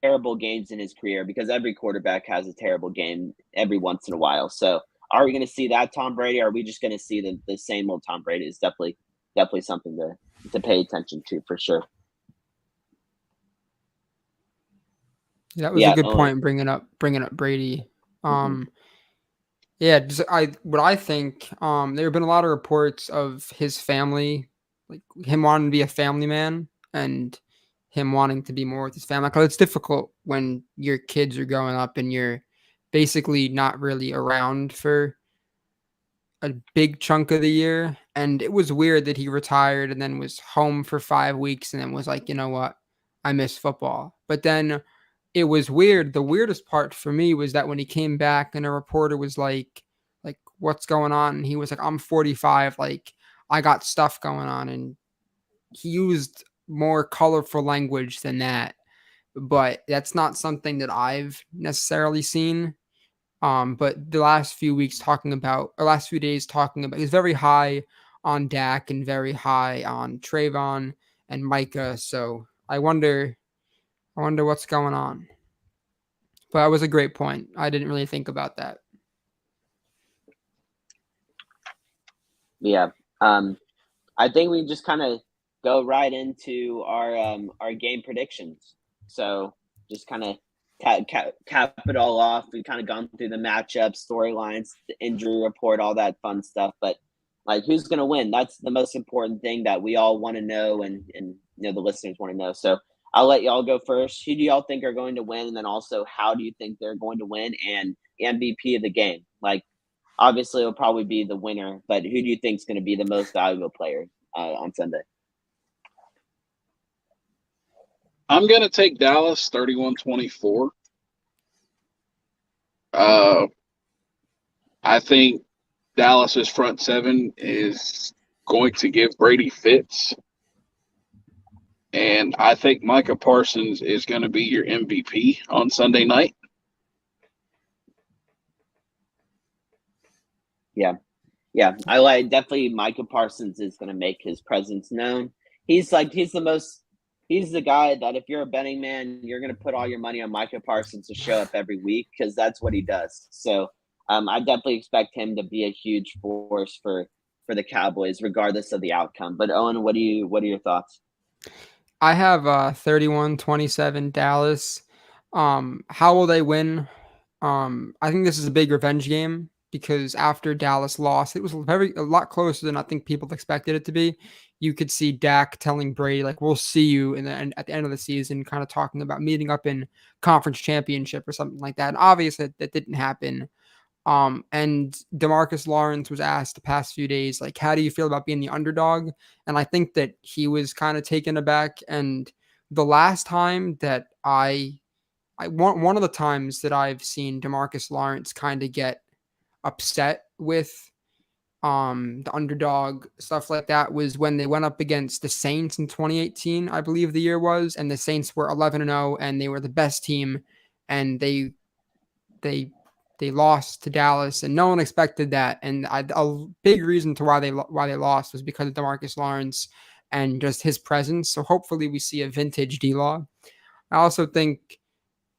terrible games in his career, because every quarterback has a terrible game every once in a while. So are we going to see that Tom Brady, or are we just going to see the same old Tom Brady? Is definitely something to pay attention to for sure. That was a good point, bringing up Brady. Yeah, what I think. There have been a lot of reports of his family, like him wanting to be a family man and him wanting to be more with his family. Because it's difficult when your kids are growing up and you're basically not really around for a big chunk of the year. And it was weird that he retired and then was home for 5 weeks and then was like, you know what, I miss football. But then it was weird. The weirdest part for me was that when he came back and a reporter was like, what's going on? And he was like, I'm 45. Like, I got stuff going on. And he used more colorful language than that. But that's not something that I've necessarily seen. But the last few days talking about, he's very high on Dak and very high on Trayvon and Micah. So I wonder what's going on. But that was a great point. I didn't really think about that. Yeah. I think we just kind of go right into our game predictions. So just kind of cap it all off. We've kind of gone through the matchups, storylines, the injury report, all that fun stuff. But like, who's going to win? That's the most important thing that we all want to know, and the listeners want to know. So I'll let y'all go first. Who do y'all think are going to win? And then also, how do you think they're going to win? And MVP of the game. Like, obviously, it'll probably be the winner, but who do you think is going to be the most valuable player on Sunday? I'm going to take Dallas 31-24. I think Dallas's front seven is going to give Brady fits. And I think Micah Parsons is going to be your MVP on Sunday night. Yeah. I definitely Micah Parsons is going to make his presence known. He's the guy that if you're a betting man, you're going to put all your money on Micah Parsons to show up every week, because that's what he does. So I definitely expect him to be a huge force for the Cowboys, regardless of the outcome. But Owen, what are your thoughts? I have 31-27 Dallas. How will they win? I think this is a big revenge game, because after Dallas lost, it was a lot closer than I think people expected it to be. You could see Dak telling Brady, like, we'll see you at the end of the season, kind of talking about meeting up in conference championship or something like that. And obviously that didn't happen. And DeMarcus Lawrence was asked the past few days, like, how do you feel about being the underdog? And I think that he was kind of taken aback. And the last time that one of the times that I've seen DeMarcus Lawrence kind of get upset with the underdog stuff like that was when they went up against the Saints in 2018, I believe the year was, and the Saints were 11-0 and they were the best team, and they lost to Dallas, and no one expected that. And a big reason to why they lost was because of DeMarcus Lawrence and just his presence. So hopefully we see a vintage D-Law. I also think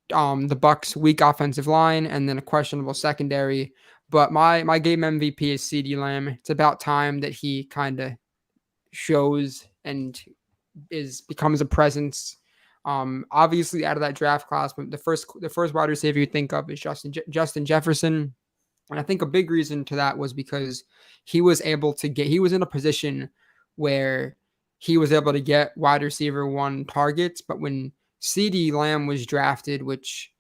the Bucs' weak offensive line and then a questionable secondary. But my game MVP is CeeDee Lamb. It's about time that he kind of shows and becomes a presence. Obviously out of that draft class, but the first wide receiver you think of is Justin Jefferson. And I think a big reason to that was because he was in a position where he was able to get wide receiver one targets. But when CeeDee Lamb was drafted, which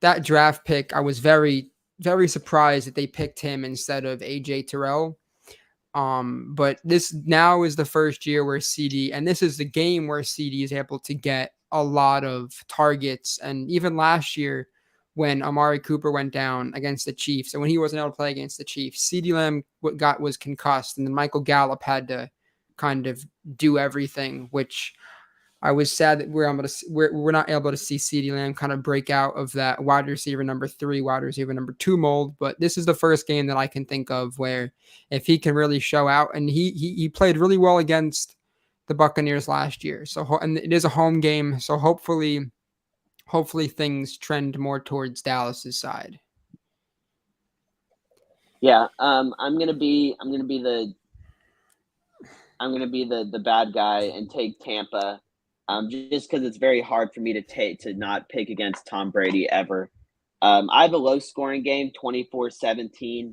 that draft pick, I was very, very surprised that they picked him instead of AJ Terrell. But this now is the first year where CeeDee, and this is the game where CeeDee is able to get a lot of targets. And even last year, when Amari Cooper went down against the Chiefs, and when he wasn't able to play against the Chiefs, CeeDee Lamb was concussed, and then Michael Gallup had to kind of do everything, which I was sad that we're not able to see CeeDee Lamb kind of break out of that wide receiver number 3, wide receiver number 2 mold. But this is the first game that I can think of where if he can really show out, and he played really well against the Buccaneers last year. So, and it is a home game, so hopefully things trend more towards Dallas's side. Yeah, I'm gonna be the bad guy and take Tampa, just because it's very hard for me to not pick against Tom Brady ever. I have a low scoring game, 24-17.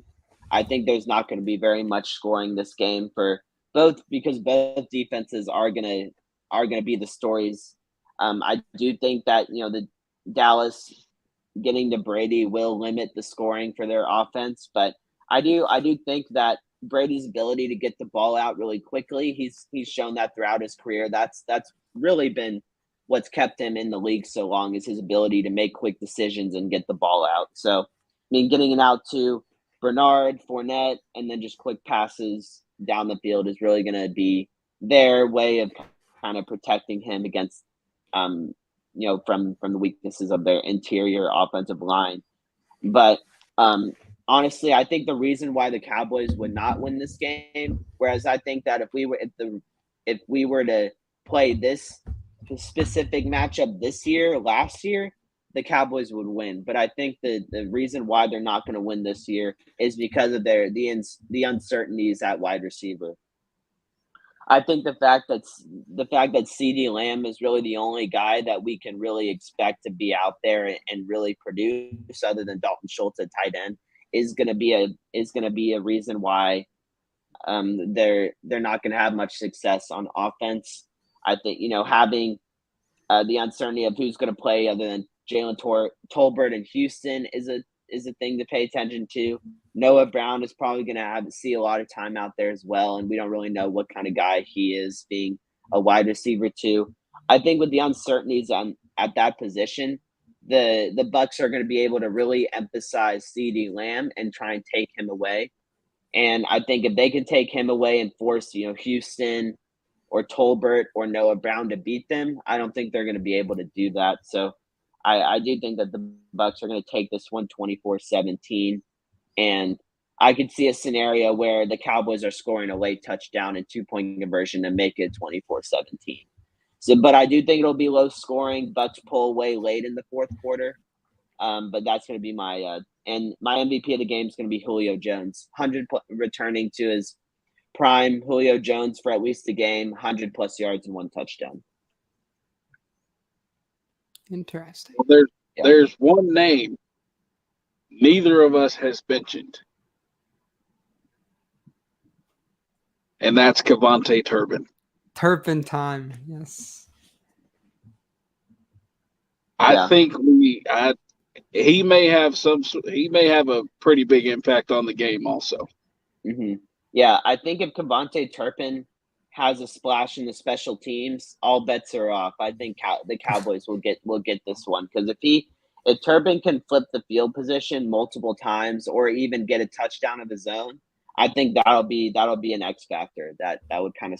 I think there's not going to be very much scoring this game because both defenses are gonna be the stories. I do think that the Dallas getting to Brady will limit the scoring for their offense, but I do think that Brady's ability to get the ball out really quickly, he's shown that throughout his career. That's really been what's kept him in the league so long, is his ability to make quick decisions and get the ball out. So, I mean, getting it out to Bernard, Fournette, and then just quick passes down the field is really going to be their way of kind of protecting him against, from the weaknesses of their interior offensive line. But honestly, I think the reason why the Cowboys would not win this game, whereas I think that if we were to play this specific matchup last year, the Cowboys would win. But I think the reason why they're not going to win this year is because of the uncertainties at wide receiver. I think the fact that CeeDee Lamb is really the only guy that we can really expect to be out there and really produce, other than Dalton Schultz at tight end, is going to be a reason why they're not going to have much success on offense. I think having the uncertainty of who's going to play other than Jalen Tolbert in Houston is a thing to pay attention to. Noah Brown is probably going to see a lot of time out there as well, and we don't really know what kind of guy he is, being a wide receiver too. I think with the uncertainties at that position, the Bucs are going to be able to really emphasize CeeDee Lamb and try and take him away. And I think if they can take him away and force Houston or Tolbert or Noah Brown to beat them, I don't think they're going to be able to do that. So I do think that the Bucs are going to take this one 24-17. And I could see a scenario where the Cowboys are scoring a late touchdown and 2-point conversion to make it 24-17. So, but I do think it'll be low scoring. Bucs pull away late in the fourth quarter. But that's going to be my MVP of the game is going to be Julio Jones, returning to his prime. Julio Jones for at least a game, 100+ yards and 1 touchdown. Interesting. Well, there's one name neither of us has mentioned, and that's Kevontae Turpin. Turpin time, yes. I think he may have a pretty big impact on the game also. Mm-hmm. Yeah, I think if Kevontae Turpin has a splash in the special teams, all bets are off. I think the Cowboys will get this one, because if Turpin can flip the field position multiple times or even get a touchdown of his own, I think that'll be an X factor that would kind of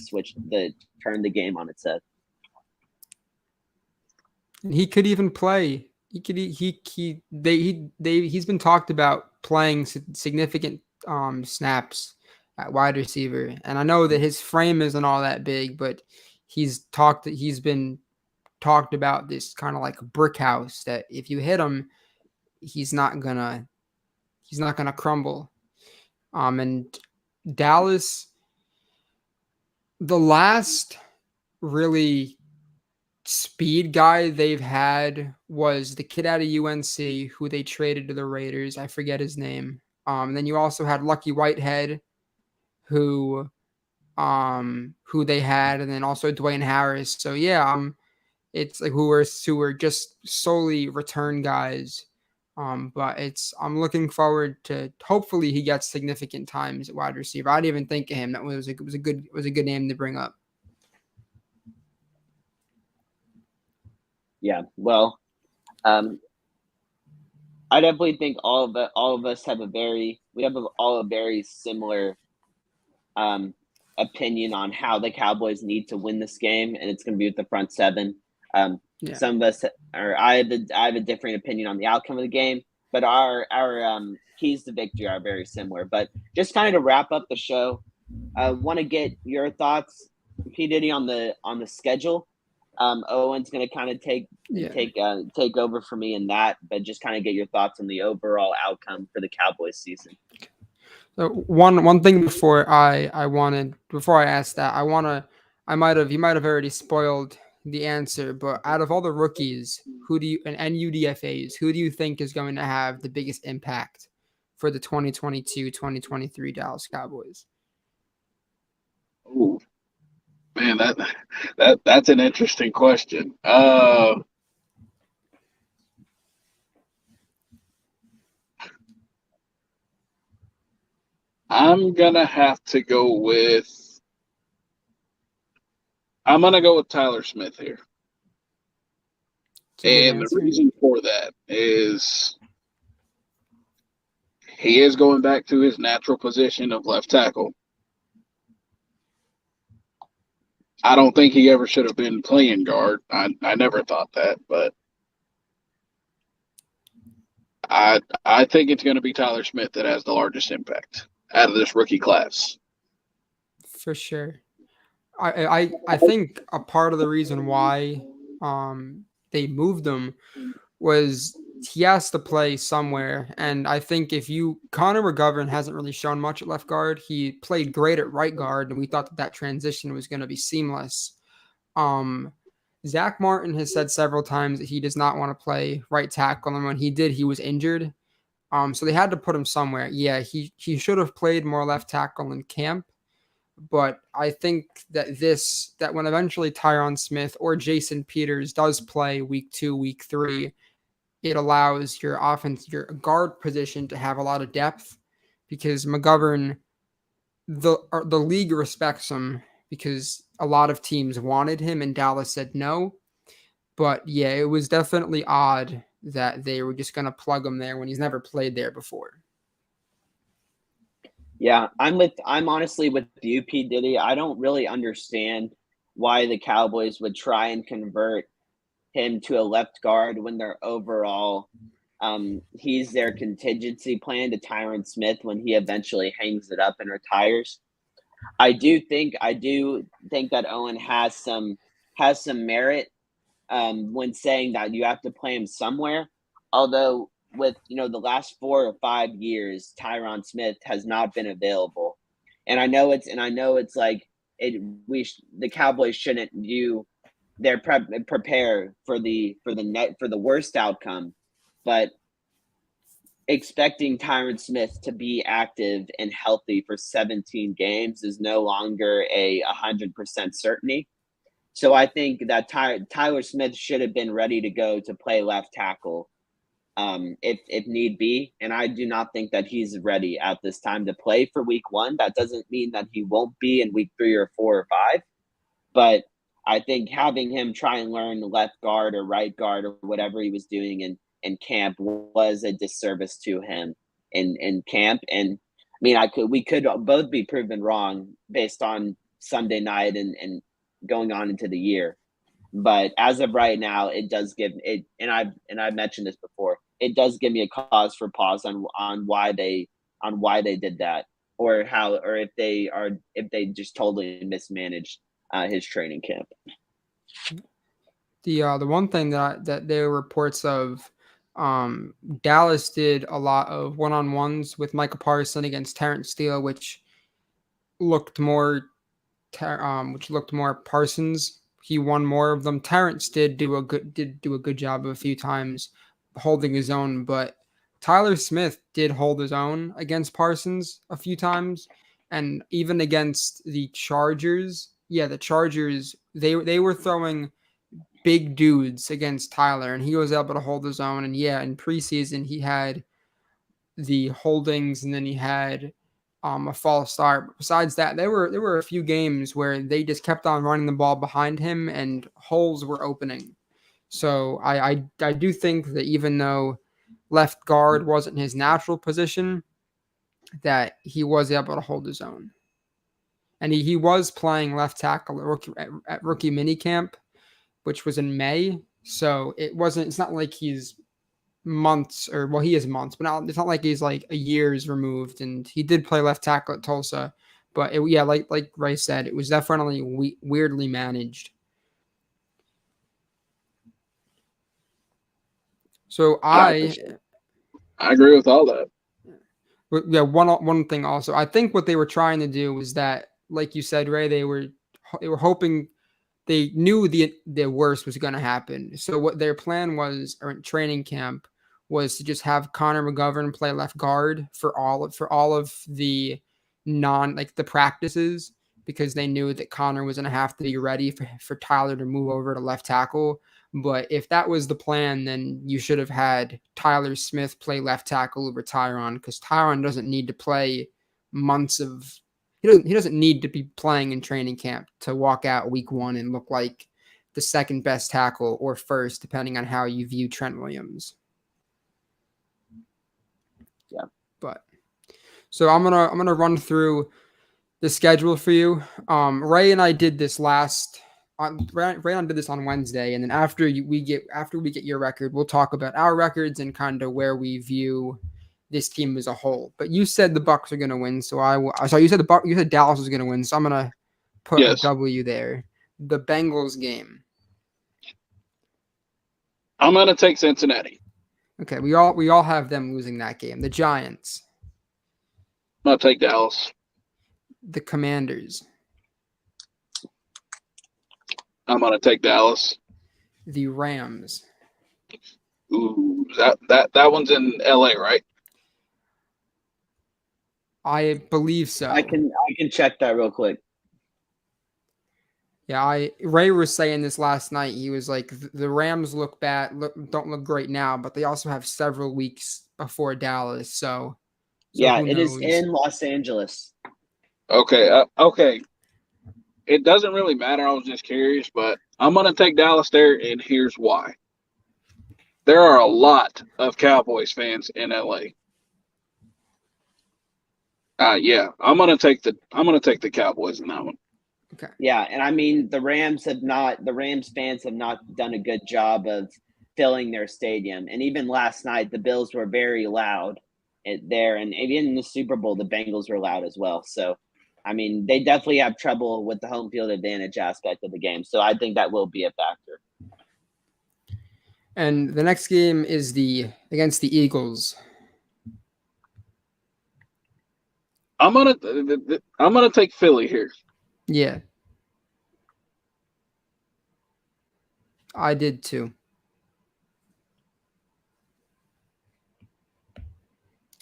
turn the game on its head. And he could even play. He's been talked about playing significant snaps at wide receiver, and I know that his frame isn't all that big, but he's been talked about this kind of like a brick house that if you hit him, he's not gonna crumble. And Dallas, the last really speed guy they've had was the kid out of UNC who they traded to the Raiders. I forget his name. Then you also had Lucky Whitehead, who they had, and then also Dwayne Harris. So yeah, it's like who were just solely return guys. But I'm looking forward to, hopefully he gets significant times at wide receiver. I didn't even think of him. That was a good name to bring up. Yeah, well, I definitely think all of us have all a very similar um, opinion on how the Cowboys need to win this game, and it's going to be with the front seven. Yeah. Some of us, or I have a different opinion on the outcome of the game, but our keys to victory are very similar. But just kind of to wrap up the show, I want to get your thoughts, P Diddy, on the schedule. Owen's going to kind of Yeah. take over for me in that, but just kind of get your thoughts on the overall outcome for the Cowboys season. So one thing before I asked that, you might have already spoiled the answer, but out of all the rookies, who do you and UDFAs, who do you think is going to have the biggest impact for the 2022-2023 Dallas Cowboys? Ooh, man, that's an interesting question. I'm gonna have to go with I'm gonna go with Tyler Smith here. It's a good And the answer. reason for that is he is going back to his natural position of left tackle. I don't think he ever should have been playing guard. I never thought that, but I think it's going to be Tyler Smith that has the largest impact out of this rookie class. For sure. I think a part of the reason why they moved him was he has to play somewhere. And I think if you Connor McGovern hasn't really shown much at left guard. He played great at right guard, and we thought that transition was going to be seamless. Um, Zach Martin has said several times that he does not want to play right tackle, and when he did, he was injured. So they had to put him somewhere. Yeah, he should have played more left tackle in camp, but I think that when eventually Tyron Smith or Jason Peters does play week 2, week 3, it allows your guard position to have a lot of depth because McGovern, the league respects him because a lot of teams wanted him and Dallas said no. But yeah, it was definitely odd that they were just going to plug him there when he's never played there before. Yeah, I'm honestly with you, P Diddy. I don't really understand why the Cowboys would try and convert him to a left guard when their overall he's their contingency plan to Tyron Smith when he eventually hangs it up and retires. I do think that Owen has some merit when saying that you have to play him somewhere. Although with the last 4 or 5 years, Tyron Smith has not been available, and I know it's like the Cowboys shouldn't do their prepare for the worst outcome, but expecting Tyron Smith to be active and healthy for 17 games is no longer a 100% certainty. So I think that Tyler Smith should have been ready to go to play left tackle if need be. And I do not think that he's ready at this time to play for week 1. That doesn't mean that he won't be in week 3 or 4 or 5. But I think having him try and learn left guard or right guard or whatever he was doing in camp was a disservice to him in camp. And I mean, we could both be proven wrong based on Sunday night and going on into the year. But as of right now, it does give it, and I've mentioned this before. It does give me a cause for pause on why they did that, or if they just totally mismanaged his training camp. The one thing that there were reports of, Dallas did a lot of one-on-ones with Michael Parson against Terrence Steele, looked more which looked more Parsons. He won more of them. Terrence did do a good job a few times holding his own, but Tyler Smith did hold his own against Parsons a few times, and even against the Chargers. Yeah, the Chargers they were throwing big dudes against Tyler, and he was able to hold his own. And yeah, in preseason he had the holdings, and then he had a false start. But besides that, there were a few games where they just kept on running the ball behind him, and holes were opening. So I do think that even though left guard wasn't his natural position, that he was able to hold his own. And he was playing left tackle at rookie minicamp, which was in May. So it's not like he's months, or well, he is months, but it's not like he's like a year's removed. And he did play left tackle at Tulsa, but like Ray said, it was definitely weirdly managed. So I agree with all that. Yeah, one thing also, I think what they were trying to do was that, like you said, Ray, they were hoping, they knew the worst was going to happen. So what their plan was, or in training camp, was to just have Connor McGovern play left guard for all of the the practices, because they knew that Connor was going to have to be ready for Tyler to move over to left tackle. But if that was the plan, then you should have had Tyler Smith play left tackle over Tyron, because Tyron doesn't need to play months of he doesn't need to be playing in training camp to walk out week 1 and look like the second best tackle, or first, depending on how you view Trent Williams. Yeah. But so I'm gonna run through the schedule for you. Ray and I did this Ray and I did this on Wednesday, and then after we get your record, we'll talk about our records and kind of where we view this team as a whole. But you said the Bucs are going to win, so you said Dallas was going to win, so I'm going to put a W there. The Bengals game. I'm going to take Cincinnati. Okay, we all have them losing that game. The Giants. I'm going to take Dallas. The Commanders. I'm going to take Dallas. The Rams. Ooh, that one's in LA, right? I believe so. I can check that real quick. Yeah, Ray was saying this last night. He was like, the Rams don't look great now, but they also have several weeks before Dallas. So yeah, it is in Los Angeles. Okay. Okay. It doesn't really matter. I was just curious, but I'm going to take Dallas there, and here's why. There are a lot of Cowboys fans in LA. Yeah, I'm going to take the Cowboys in that one. Okay. Yeah, and I mean the Rams fans have not done a good job of filling their stadium. And even last night the Bills were very loud there, and even in the Super Bowl the Bengals were loud as well. So I mean, they definitely have trouble with the home field advantage aspect of the game. So I think that will be a factor. And the next game is against the Eagles. I'm gonna take Philly here. Yeah, I did too.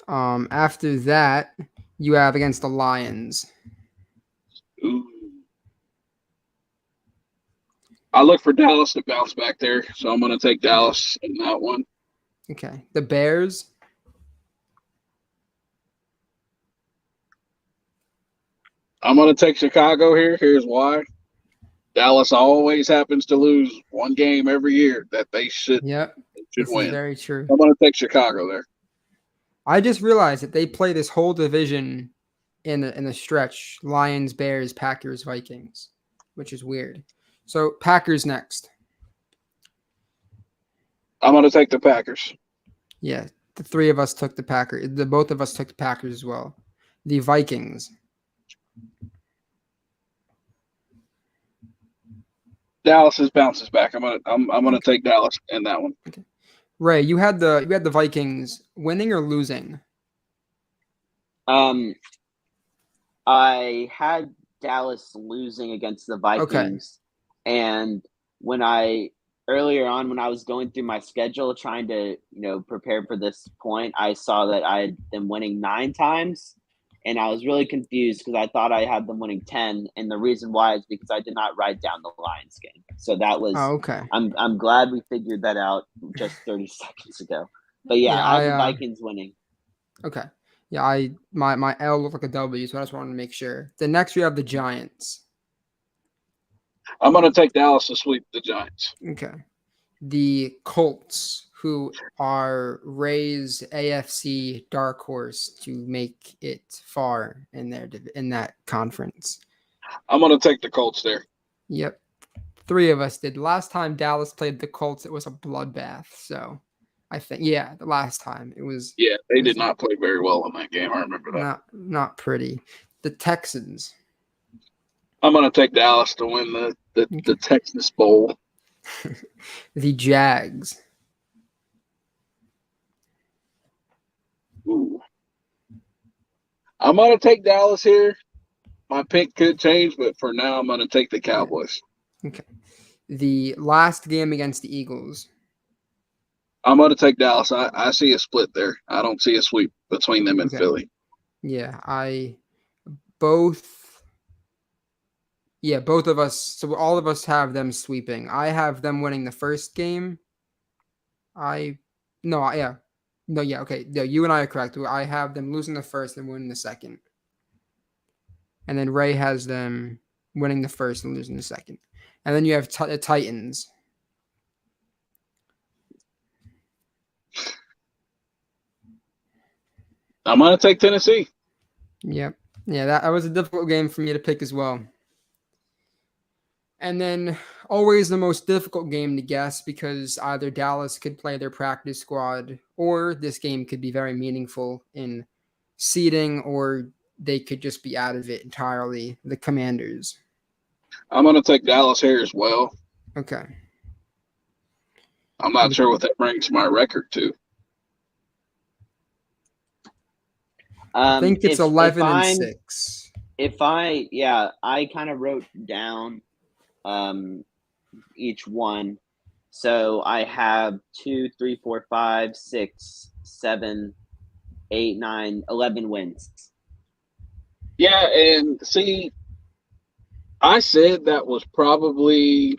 After that, you have against the Lions. Ooh. I look for Dallas to bounce back there, so I'm going to take Dallas in that one. Okay. The Bears. I'm going to take Chicago here. Here's why. Dallas always happens to lose one game every year that they should win. Is very true. I'm going to take Chicago there. I just realized that they play this whole division in the stretch: Lions, Bears, Packers, Vikings, which is weird. So Packers next. I'm going to take the Packers. Yeah, the three of us took the Packers. Both of us took the Packers as well. The Vikings. Dallas bounces back. I'm gonna take Dallas in that one. Okay. Ray, you had the Vikings winning or losing? I had Dallas losing against the Vikings, and earlier on when I was going through my schedule trying to prepare for this point, I saw that I had them winning 9 times. And I was really confused because I thought I had them winning 10, and the reason why is because I did not write down the Lions game. So that was okay. I'm glad we figured that out just 30 seconds ago. But yeah, I have the Vikings winning. Okay. Yeah, my L looked like a W, so I just wanted to make sure. The next we have the Giants. I'm gonna take Dallas to sweep the Giants. Okay. The Colts, who are Ray's AFC dark horse to make it far in that conference. I'm going to take the Colts there. Yep. 3 of us did. Last time Dallas played the Colts, it was a bloodbath. So I think, the last time it was. Yeah, they did not play very well in that game. I remember that. Not pretty. The Texans. I'm going to take Dallas to win the Texas Bowl. The Jags. Ooh. I'm going to take Dallas here. My pick could change, but for now, I'm going to take the Cowboys. Okay. The last game against the Eagles. I'm going to take Dallas. I see a split there. I don't see a sweep between them and Philly. Yeah, both of us. So all of us have them sweeping. I have them winning the first game. Okay. No, you and I are correct. I have them losing the first and winning the second. And then Ray has them winning the first and losing the second. And then you have the Titans. I'm going to take Tennessee. Yep. Yeah, that was a difficult game for me to pick as well. And then always the most difficult game to guess because either Dallas could play their practice squad or this game could be very meaningful in seeding or they could just be out of it entirely. The Commanders. I'm going to take Dallas here as well. Okay. I'm not sure what that brings my record to. I think it's 11-6. I kind of wrote down each one. So I have 2, 3, 4, 5, 6, 7, 8, 9, 11 wins. Yeah, and see, I said that was probably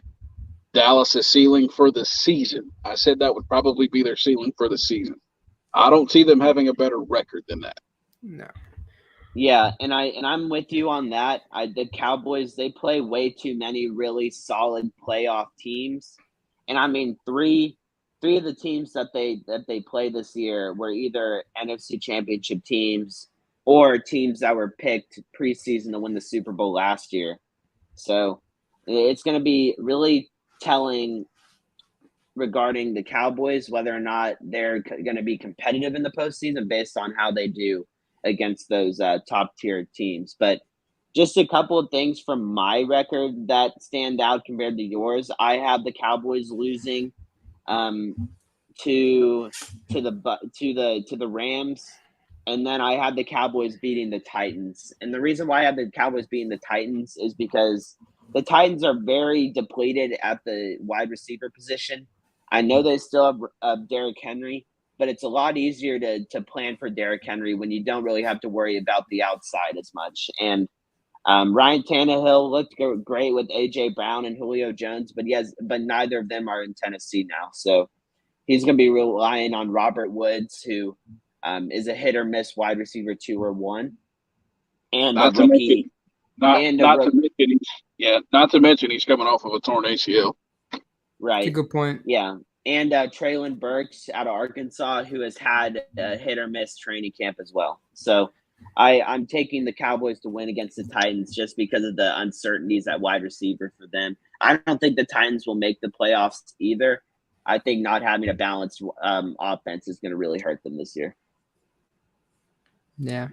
Dallas' ceiling for the season. I said that would probably be their ceiling for the season. I don't see them having a better record than that. No. Yeah, and I'm with you on that. The Cowboys, they play way too many really solid playoff teams. And I mean three of the teams that they play this year were either NFC Championship teams or teams that were picked preseason to win the Super Bowl last year. So it's going to be really telling regarding the Cowboys whether or not they're going to be competitive in the postseason based on how they do against those top tier teams. But just a couple of things from my record that stand out compared to yours. I have the Cowboys losing to the Rams, and then I had the Cowboys beating the Titans. And the reason why I have the Cowboys beating the Titans is because the Titans are very depleted at the wide receiver position. I know they still have Derrick Henry, but it's a lot easier to plan for Derrick Henry when you don't really have to worry about the outside as much. And Ryan Tannehill looked great with A.J. Brown and Julio Jones, but neither of them are in Tennessee now. So he's going to be relying on Robert Woods, who is a hit or miss wide receiver 2 or 1, and not to mention he's coming off of a torn ACL. Right, that's a good point. Yeah, and Traylon Burks out of Arkansas, who has had a hit or miss training camp as well. So I'm taking the Cowboys to win against the Titans just because of the uncertainties at wide receiver for them. I don't think the Titans will make the playoffs either. I think not having a balanced offense is going to really hurt them this year. Yeah.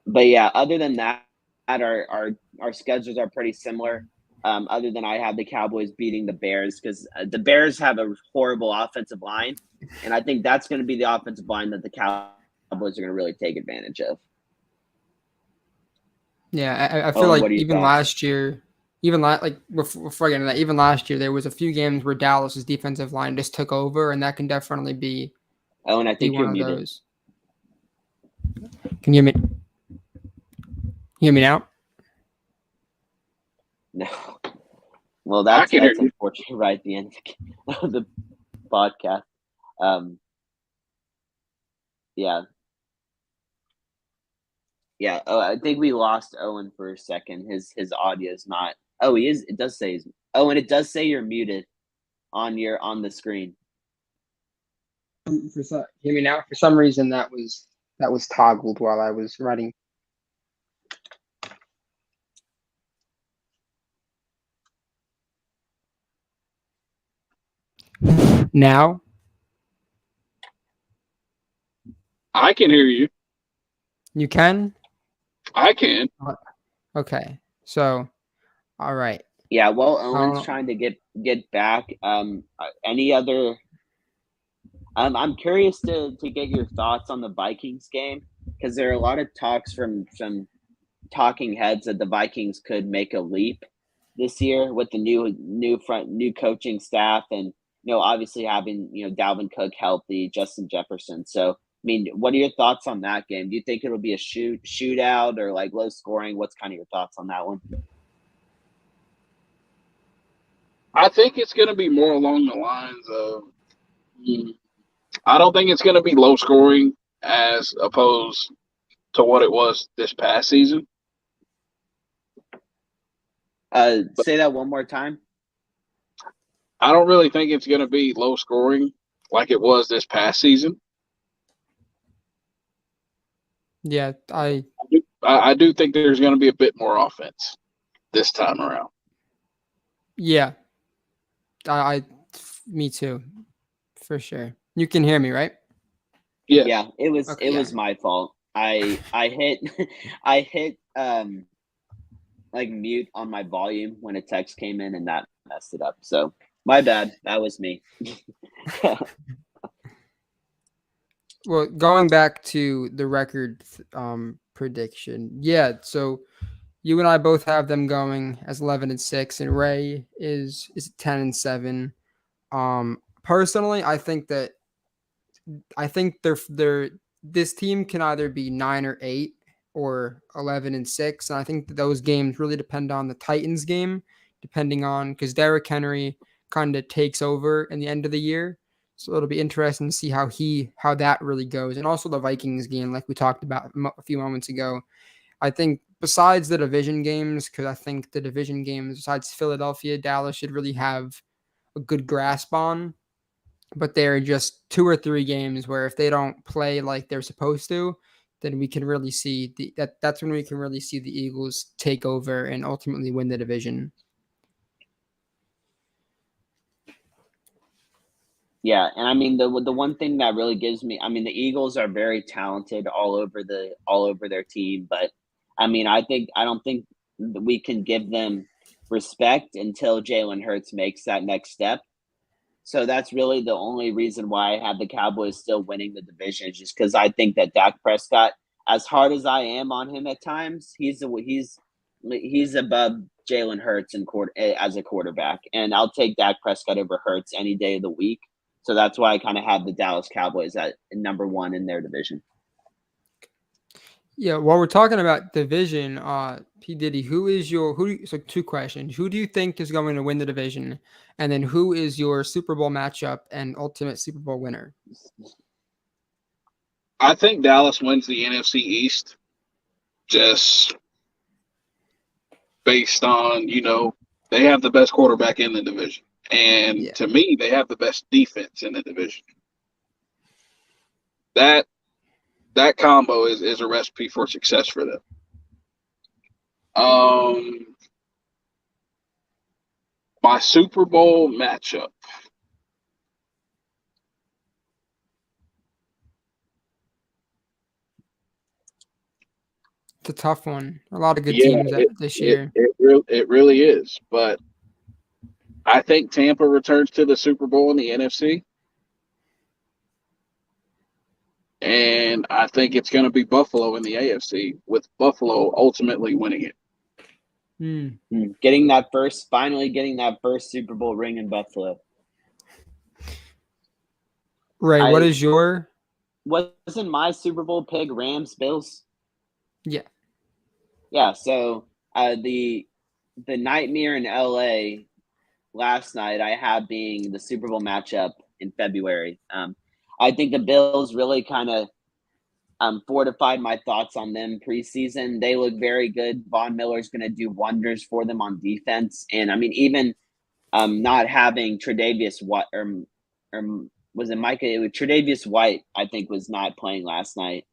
But yeah, other than that, our schedules are pretty similar. Other than I have the Cowboys beating the Bears because the Bears have a horrible offensive line, and I think that's going to be the offensive line that the Cowboys are going to really take advantage of. Yeah, I feel like even last year, before getting to that, even last year there was a few games where Dallas's defensive line just took over, and that can definitely be. Oh, and I think you're muted. Those. Can you hear me? Hear me now? No. Well, that's unfortunate right at the end of the podcast. Yeah. Yeah. Oh, I think we lost Owen for a second. His audio is not. Oh, he is. It does say. Oh, and it does say you're muted on the screen. Hear me now? For some reason, that was toggled while I was writing. Now, I can hear you. you can? I can. Okay. So, all right. Yeah, while Owen's Uh, trying to get back, any other? I'm curious to get your thoughts on the Vikings game because there are a lot of talks from some talking heads that the Vikings could make a leap this year with the new coaching staff and obviously having Dalvin Cook healthy, Justin Jefferson. So I mean, what are your thoughts on that game? Do you think it'll be a shootout or like low scoring? What's kind of your thoughts on that one? I think it's going to be more along the lines of I don't think it's going to be low scoring as opposed to what it was this past season. But Say that one more time. I don't really think it's going to be low scoring like it was this past season. yeah, I do think there's going to be a bit more offense this time around. yeah, me too, for sure. You can hear me, right? Yes. Yeah, it was my fault. I hit I hit like mute on my volume when a text came in and that messed it up. So my bad. That was me. Well, going back to the record prediction, yeah. So you and I both have them going as 11-6, and Ray is 10-7. Personally, I think they're this team can either be 9 or 8 or 11-6, and I think that those games really depend on the Titans game, depending on because Derrick Henry kind of takes over in the end of the year. So it'll be interesting to see how that really goes, and also the Vikings game, like we talked about a few moments ago. I think besides the division games, because I think the division games besides Philadelphia, Dallas should really have a good grasp on. But they're just 2 or 3 games where if they don't play like they're supposed to, then we can really see that's when we can really see the Eagles take over and ultimately win the division. Yeah, and I mean the one thing that really gives me, I mean the Eagles are very talented all over their team, but I mean I don't think that we can give them respect until Jalen Hurts makes that next step. So that's really the only reason why I have the Cowboys still winning the division, is just because I think that Dak Prescott, as hard as I am on him at times, he's above Jalen Hurts as a quarterback, and I'll take Dak Prescott over Hurts any day of the week. So that's why I kind of have the Dallas Cowboys at number one in their division. Yeah, while we're talking about division, P Diddy, so 2 questions. Who do you think is going to win the division? And then who is your Super Bowl matchup and ultimate Super Bowl winner? I think Dallas wins the NFC East just based on, they have the best quarterback in the division. And to me, they have the best defense in the division. That combo is a recipe for success for them. My Super Bowl matchup. It's a tough one. A lot of good teams this year. It really is. But I think Tampa returns to the Super Bowl in the NFC. And I think it's going to be Buffalo in the AFC, with Buffalo ultimately winning it. Finally getting that first Super Bowl ring in Buffalo. Ray, what is your? Wasn't my Super Bowl pick Rams Bills? Yeah. Yeah. So the nightmare in LA last night I had being the Super Bowl matchup in February. I think the Bills really kind of fortified my thoughts on them preseason. They look very good. Von Miller's going to do wonders for them on defense. And I mean, even not having Tre'Davious was it Micah? It was Tre'Davious White, I think, was not playing last night.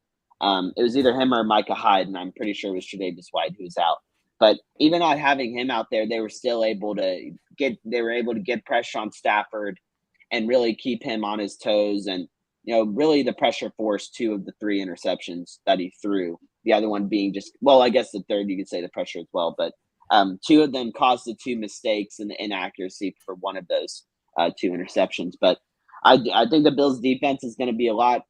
It was either him or Micah Hyde, and I'm pretty sure it was Tre'Davious White who was out. But even not having him out there, they were still able to get pressure on Stafford and really keep him on his toes. And, really the pressure forced 2 of the 3 interceptions that he threw. The other one being I guess the third, you could say the pressure as well. But 2 of them caused the 2 mistakes and the inaccuracy for one of those 2 interceptions. But I think the Bills defense is going to be a lot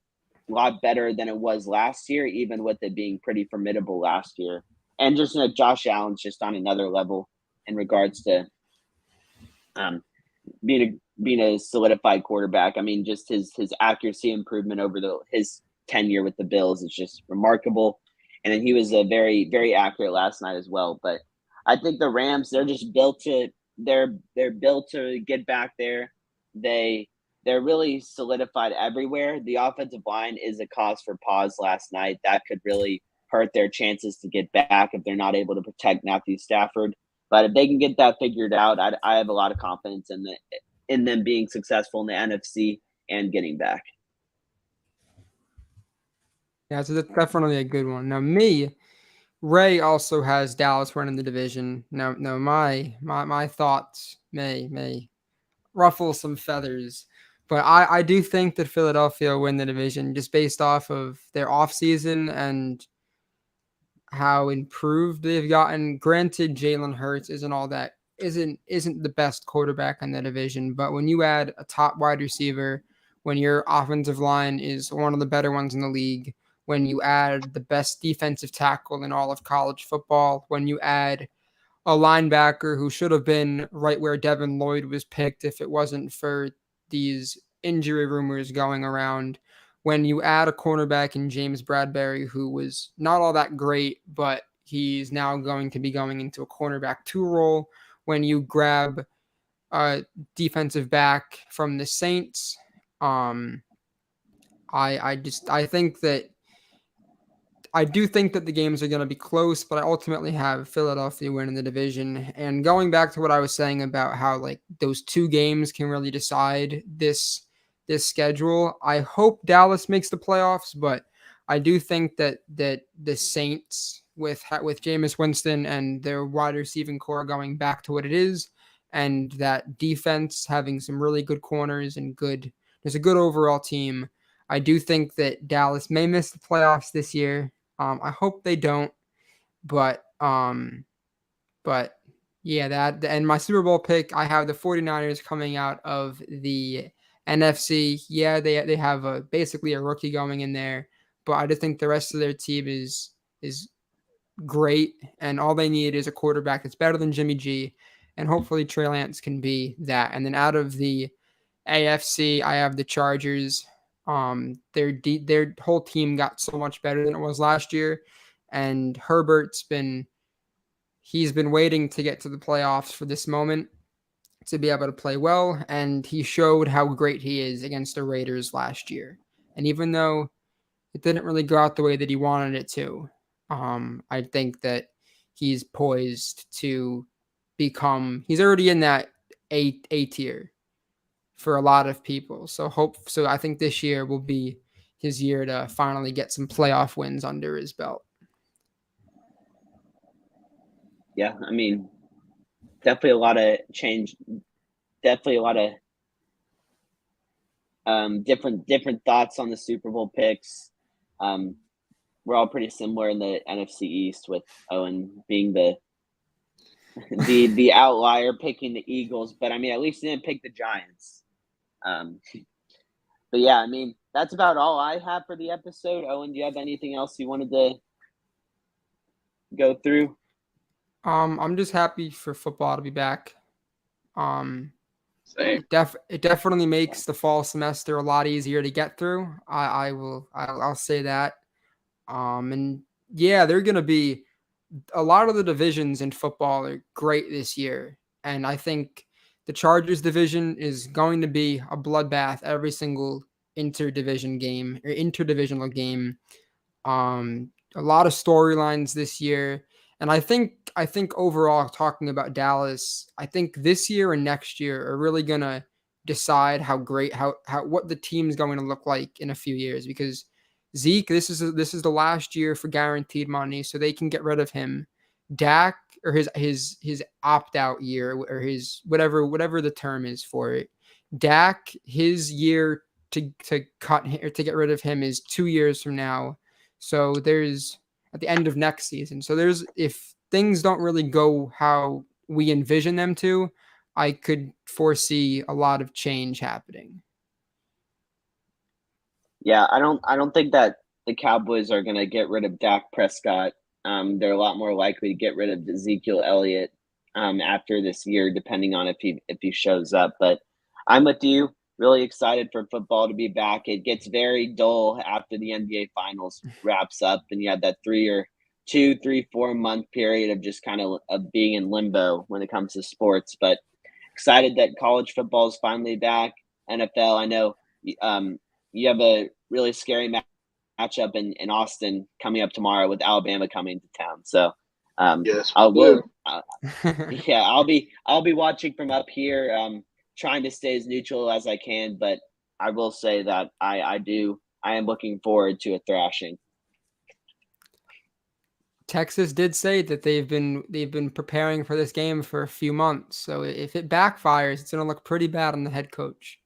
better than it was last year, even with it being pretty formidable last year. And just Josh Allen's just on another level in regards to being a solidified quarterback. I mean, just his accuracy improvement over his tenure with the Bills is just remarkable. And then he was a very, very accurate last night as well. But I think the Rams, they're just built to get back there. They're really solidified everywhere. The offensive line is a cause for pause last night. That could really hurt their chances to get back if they're not able to protect Matthew Stafford. But if they can get that figured out, I have a lot of confidence in them being successful in the NFC and getting back. Yeah, so that's definitely a good one. Now, Ray also has Dallas winning the division. Now, my thoughts may ruffle some feathers, but I do think that Philadelphia will win the division just based off of their offseason and how improved they've gotten. Granted, Jalen Hurts isn't the best quarterback in the division, but when you add a top wide receiver, when your offensive line is one of the better ones in the league, when you add the best defensive tackle in all of college football, when you add a linebacker who should have been right where Devin Lloyd was picked if it wasn't for these injury rumors going around, when you add a cornerback in James Bradbury, who was not all that great, but he's now going to be going into a cornerback 2 role, when you grab a defensive back from the Saints, I do think that the games are going to be close, but I ultimately have Philadelphia winning the division. And going back to what I was saying about how like those 2 games can really decide this schedule, I hope Dallas makes the playoffs, but I do think that the Saints with Jameis Winston and their wide receiving core going back to what it is, and that defense having some really good corners and there's a good overall team. I do think that Dallas may miss the playoffs this year. I hope they don't, but yeah, that and my Super Bowl pick, I have the 49ers coming out of the NFC. Yeah, they have basically a rookie going in there, but I just think the rest of their team is great, and all they need is a quarterback that's better than Jimmy G, and hopefully Trey Lance can be that. And then out of the AFC, I have the Chargers. Their whole team got so much better than it was last year, and he's been waiting to get to the playoffs for this moment to be able to play well, and he showed how great he is against the Raiders last year. And even though it didn't really go out the way that he wanted it to, I think that he's poised to he's already in that A tier for a lot of people. So I think this year will be his year to finally get some playoff wins under his belt. Yeah, I mean, definitely a lot of change. Definitely a lot of different thoughts on the Super Bowl picks. We're all pretty similar in the NFC East, with Owen being the outlier picking the Eagles, but I mean, at least he didn't pick the Giants. But yeah, I mean, that's about all I have for the episode. Owen, do you have anything else you wanted to go through? I'm just happy for football to be back. Same. It definitely makes the fall semester a lot easier to get through. I'll say that. And yeah, they're gonna be a lot of the divisions in football are great this year, and I think the Chargers division is going to be a bloodbath every single interdivisional game. A lot of storylines this year, and I think overall, talking about Dallas, I think this year and next year are really gonna decide how what the team's going to look like in a few years, because Zeke, this is the last year for guaranteed money, so they can get rid of him. Dak, or his opt out year, or his whatever the term is for it. Dak, his year to cut or to get rid of him is 2 years from now. So there's at the end of next season. So there's, if things don't really go how we envision them to, I could foresee a lot of change happening. Yeah, I don't think that the Cowboys are going to get rid of Dak Prescott. They're a lot more likely to get rid of Ezekiel Elliott after this year, depending on if he shows up. But I'm with you. Really excited for football to be back. It gets very dull after the NBA Finals wraps up, and you have that 4 month period of just kind of being in limbo when it comes to sports. But excited that college football is finally back. NFL, I know you have a really scary matchup in Austin coming up tomorrow with Alabama coming to town. So yes, I'll be watching from up here, trying to stay as neutral as I can. But I will say that I am looking forward to a thrashing. Texas did say that they've been preparing for this game for a few months. So if it backfires, it's going to look pretty bad on the head coach.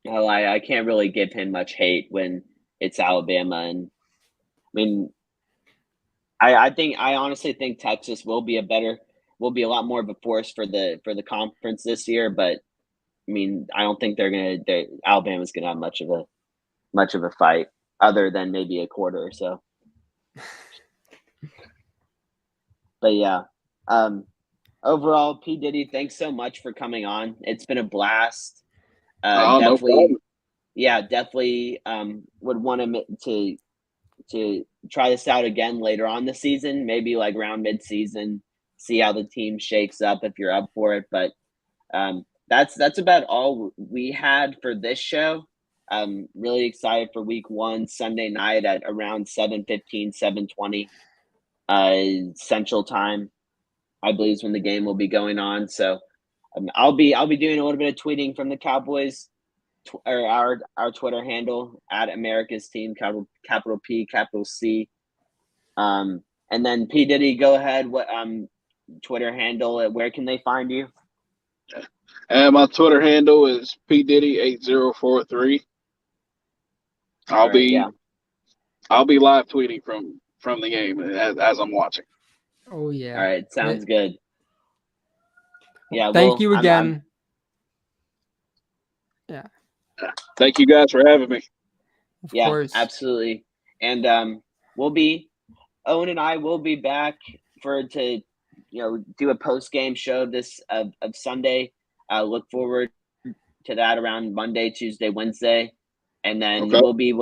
Well, I can't really give him much hate when it's Alabama, and I mean, I honestly think Texas will be a lot more of a force for the conference this year. But I mean, I don't think Alabama's gonna have much of a fight, other than maybe a quarter or so. But yeah, overall, P. Diddy, thanks so much for coming on. It's been a blast. Definitely, yeah, definitely would want to try this out again later on the season, maybe like around mid-season, see how the team shakes up if you're up for it. But that's about all we had for this show. I'm really excited for week 1, Sunday night at around 7:15, 7:20 Central Time, I believe, is when the game will be going on. So I'll be doing a little bit of tweeting from the Cowboys, or our Twitter handle at America's Team, capital P, capital C. And then P. Diddy, go ahead. What Twitter handle? Where can they find you? And my Twitter handle is P Diddy 8043. I'll be live tweeting from the game as I'm watching. Oh yeah. All right, sounds good. Yeah. Thank you again. Yeah. Thank you guys for having me. Of course. Absolutely. And Owen and I will be back to do a post game show of Sunday. Look forward to that around Monday, Tuesday, Wednesday, and then we'll be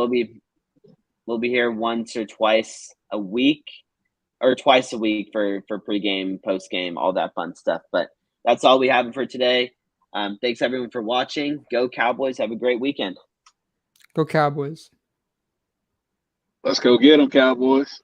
here once or twice a week, or twice a week for pregame, postgame, all that fun stuff. But that's all we have for today. Thanks everyone for watching. Go Cowboys. Have a great weekend. Go Cowboys. Let's go get them, Cowboys.